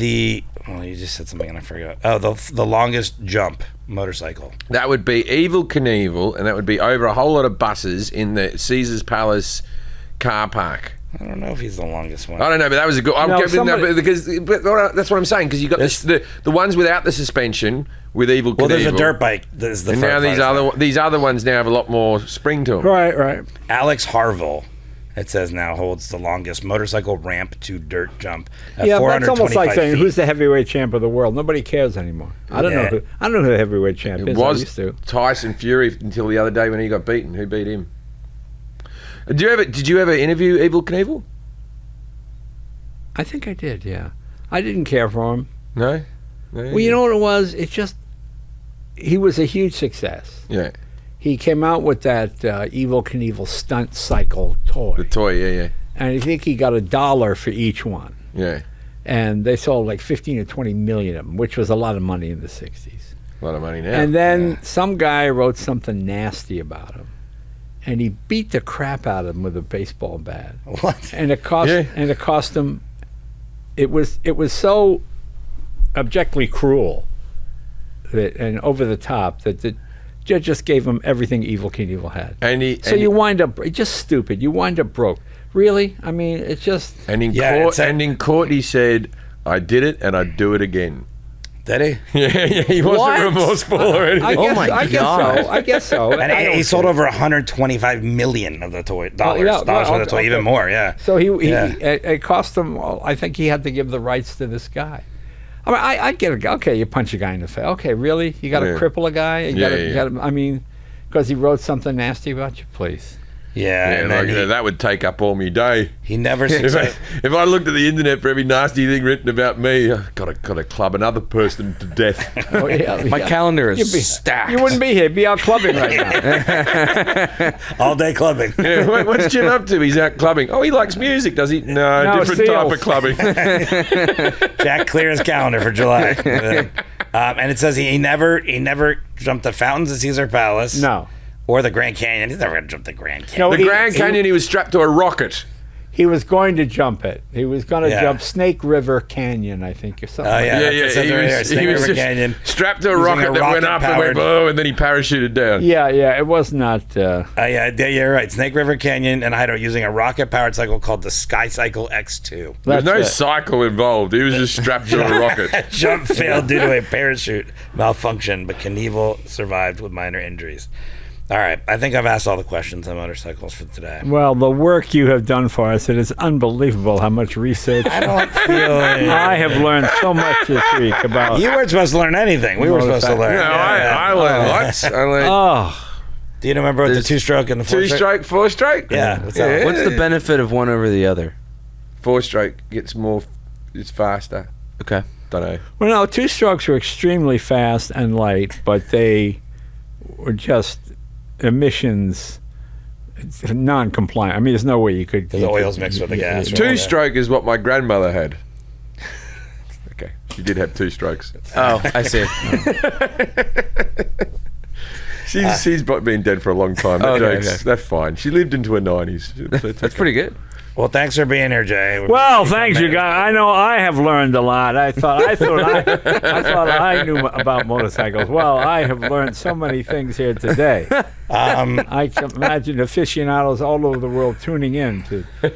you just said something and I forgot. Oh, the longest jump motorcycle. That would be Evel Knievel, and that would be over a whole lot of buses in the Caesars Palace car park. I don't know if he's the longest one. I don't know, but that was a good. That's what I'm saying, because you got the ones without the suspension with Evel Knievel. Well, there's a dirt bike. There's the and front now part. these other ones now have a lot more spring to them. Right. Alex Harville, it says, now holds the longest motorcycle ramp to dirt jump at Yeah, 425 that's almost like saying feet. who's the heavyweight champ of the world. Nobody cares anymore. I don't know who the heavyweight champ It is. I was used to. Tyson Fury until the other day when he got beaten. Who beat him? Did you ever interview Evel Knievel? I think I did. Yeah, I didn't care for him. No. Well, you know what it was? It just he was a huge success. Yeah. He came out with that Evel Knievel stunt cycle toy. The toy, yeah. And I think he got $1 for each one. Yeah. And they sold like 15 or 20 million of them, which was a lot of money in the 60s. A lot of money now. And then some guy wrote something nasty about him. And he beat the crap out of him with a baseball bat. What? And it cost him. It was so objectively cruel and over the top that the judge just gave him everything Evel Knievel had. So you wind up just stupid. You wind up broke. Really? I mean, it's just. And in court, he said, "I did it, and I'd do it again." Did he? Yeah. He wasn't remorseful or anything. I guess so. And he sold over 125 million of the toy dollars for the toy, even more. Yeah. So it cost him. Well, I think he had to give the rights to this guy. I mean, I get it. Okay, you punch a guy in the face. Okay, really? You got to cripple a guy? You gotta, I mean, because he wrote something nasty about you, please. Yeah, and then that would take up all my day. He never. If I looked at the internet for every nasty thing written about me, I've got to club another person to death. Oh, yeah, My calendar is stacked. You wouldn't be here. Be out clubbing right now. All day clubbing. Yeah, what's Jim up to? He's out clubbing. Oh, he likes music, does he? No, different type of clubbing. Jack clear his calendar for July. And it says he never jumped the fountains at Caesar Palace. No. Or the Grand Canyon. He's never going to jump the Grand Canyon. No, The Grand Canyon, he was strapped to a rocket. He was going to jump it. He was going to jump Snake River Canyon, I think, or something. Oh, yeah. It says right here, Snake River Canyon. Strapped to a rocket that went up and went, oh, and then he parachuted down. Yeah, it was not. Yeah, you're right. Snake River Canyon and Idaho using a rocket-powered cycle called the Sky Cycle X2. There's no cycle involved. He was just strapped to a rocket. Jump failed due to a parachute malfunction, but Knievel survived with minor injuries. All right, I think I've asked all the questions on motorcycles for today. Well, the work you have done for us, it is unbelievable how much research. I don't feel. I have learned so much this week about. You weren't supposed to learn anything. We were supposed to learn. No, I learned lots. Oh, Do you remember the two-stroke and the four-stroke? Two-stroke, four-stroke? Yeah. What's the benefit of one over the other? Four-stroke gets more, it's faster. Okay. Don't know. well, no, two strokes were extremely fast and light, but they were just emissions non-compliant. I mean, there's no way you could. The oil's mixed with the gas. Two-stroke is what my grandmother had. Okay, she did have two strokes. Oh, I see. She's been dead for a long time. Okay. That's fine. She lived into her 90s. That's pretty good. Well, thanks for being here, Jay. Well, thanks, you guys. I know I have learned a lot. I thought I knew about motorcycles. Well, I have learned so many things here today. I can imagine aficionados all over the world tuning in to. We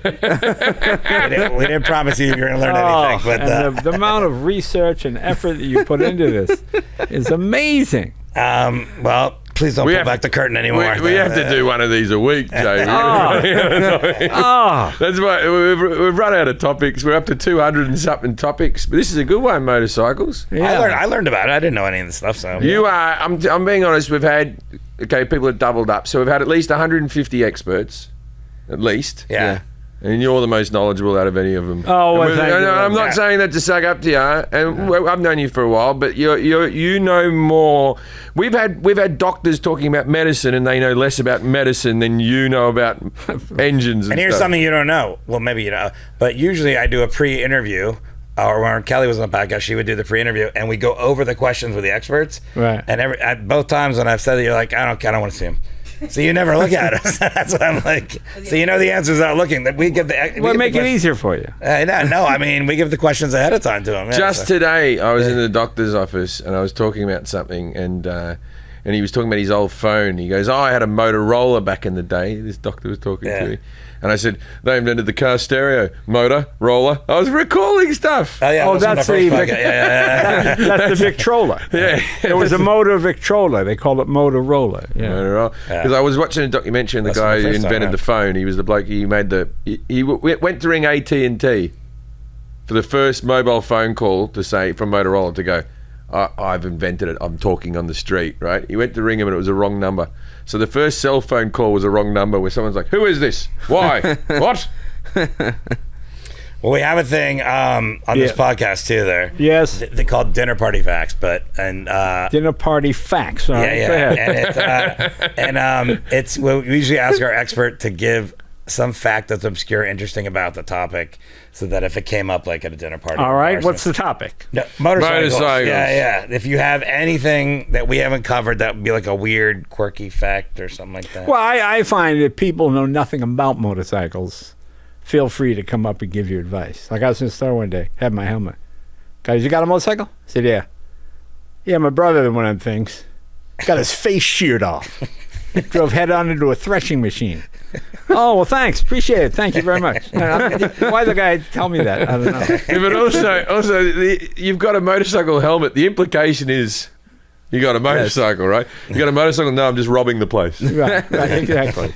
didn't promise you were going to learn anything, but and the amount of research and effort that you put into this is amazing. Well, please don't pull back the curtain anymore. We have to do one of these a week, Jay. That's why we've run out of topics. We're up to 200 and something topics, but this is a good one, motorcycles. Yeah. I learned about it. I didn't know any of the stuff. So You are. I'm being honest. We've had people have doubled up, so we've had at least 150 experts, at least. Yeah. And you're the most knowledgeable out of any of them. Oh, well, thank you. I'm not saying that to suck up to you, and I've known you for a while, but you know more. We've had doctors talking about medicine, and they know less about medicine than you know about engines. And here's stuff. something you don't know. Well, maybe you know, but usually I do a pre-interview. Or when Kelly was on the podcast, she would do the pre-interview, and we go over the questions with the experts. Right. And at both times when I've said that, you're like, I don't want to see them. So you never look at us. That's what I'm like. So you know the answers without looking. That we give the. Well, make it easier for you. No, I mean we give the questions ahead of time to them. Yeah, Just today, I was in the doctor's office and I was talking about something, and he was talking about his old phone. He goes, I had a Motorola back in the day. This doctor was talking to me. And I said, they invented the car stereo. Motor-roller. I was recalling stuff. Oh, yeah, that's the that's the Victrola. Yeah. It was a motor Victrola. They called it Motorola. Yeah. Motorola. Because I was watching a documentary, and the guy who invented the phone, he was the bloke, he made he went to ring AT&T for the first mobile phone call to say, from Motorola, to go, I've invented it. I'm talking on the street, right? He went to ring him and it was a wrong number. So the first cell phone call was a wrong number where someone's like, who is this? Why? What? Well, we have a thing on this podcast too. There, yes, they call it dinner party facts, dinner party facts. All right, and it's we usually ask our expert to give some fact that's obscure, interesting about the topic, so that if it came up like at a dinner party. All right, what's the topic? No, motorcycles. Yeah. If you have anything that we haven't covered, that would be like a weird, quirky fact or something like that. Well, I find that people know nothing about motorcycles. Feel free to come up and give you advice. Like I was in the store one day, had my helmet. Guys, you got a motorcycle? I said, yeah. Yeah, my brother had one of them things. Got his face sheared off. Drove head on into a threshing machine. Oh, well, thanks. Appreciate it. Thank you very much. Why the guy tell me that? I don't know. Yeah, but also you've got a motorcycle helmet. The implication is you got a motorcycle, right? You got a motorcycle. No, I'm just robbing the place. Right, exactly.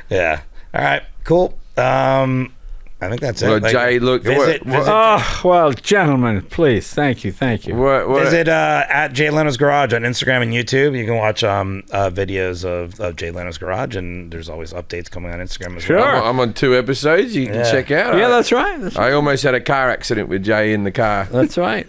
Yeah. All right, cool. I think that's Well, it. Jay, look. Visit. Oh, well, gentlemen, please. Thank you. Visit at Jay Leno's Garage on Instagram and YouTube. You can watch videos of Jay Leno's Garage, and there's always updates coming on Instagram as well. I'm on 2 episodes. You can check out. Yeah, that's right. I almost had a car accident with Jay in the car. That's right.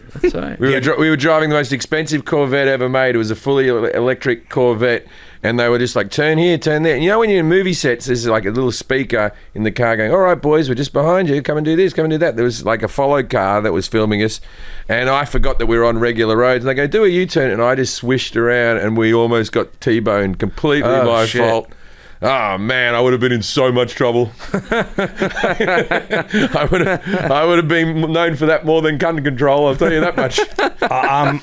We were driving the most expensive Corvette ever made. It was a fully electric Corvette. And they were just like, turn here, turn there. And you know when you're in movie sets, there's like a little speaker in the car going, all right, boys, we're just behind you. Come and do this, come and do that. There was like a follow car that was filming us. And I forgot that we were on regular roads. And they go, do a U-turn. And I just swished around and we almost got T-boned. Completely my fault. Oh man, I would have been in so much trouble. I would have been known for that more than gun control. I'll tell you that much.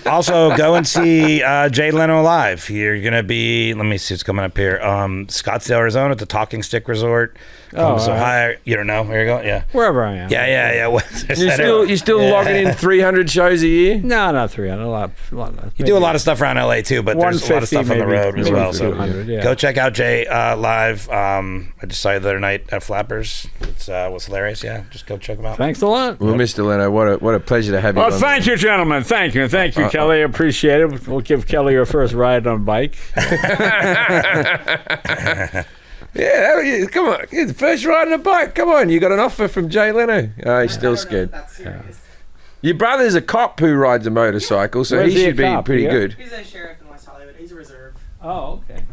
Also, go and see Jay Leno live. You're gonna be. Let me see what's coming up here. Scottsdale, Arizona, at the Talking Stick Resort. Ohio. You don't know where you're going? Yeah. Wherever I am. Yeah. You're still logging in 300 shows a year? No, not 300. A lot. You do a lot of stuff around LA too, but there's a lot of stuff on the road as well. So go check out Jay live. I just saw you the other night at Flappers. It was hilarious. Yeah, just go check them out. Thanks a lot. Well, Mr. Leno, what a pleasure to have you. Well, thank you, gentlemen. Thank you, Kelly. Appreciate it. We'll give Kelly her first ride on a bike. Yeah, come on. The first ride on a bike. Come on. You got an offer from Jay Leno. Oh, he's still scared. That's serious. Your brother's a cop who rides a motorcycle, so he should be pretty good. He's a sheriff in West Hollywood. He's a reserve. Oh, okay.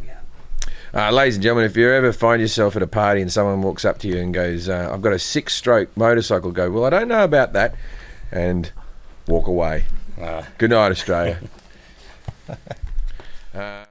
Yeah. Ladies and gentlemen, if you ever find yourself at a party and someone walks up to you and goes, I've got a 6-stroke motorcycle, go, well, I don't know about that, and walk away. Good night, Australia.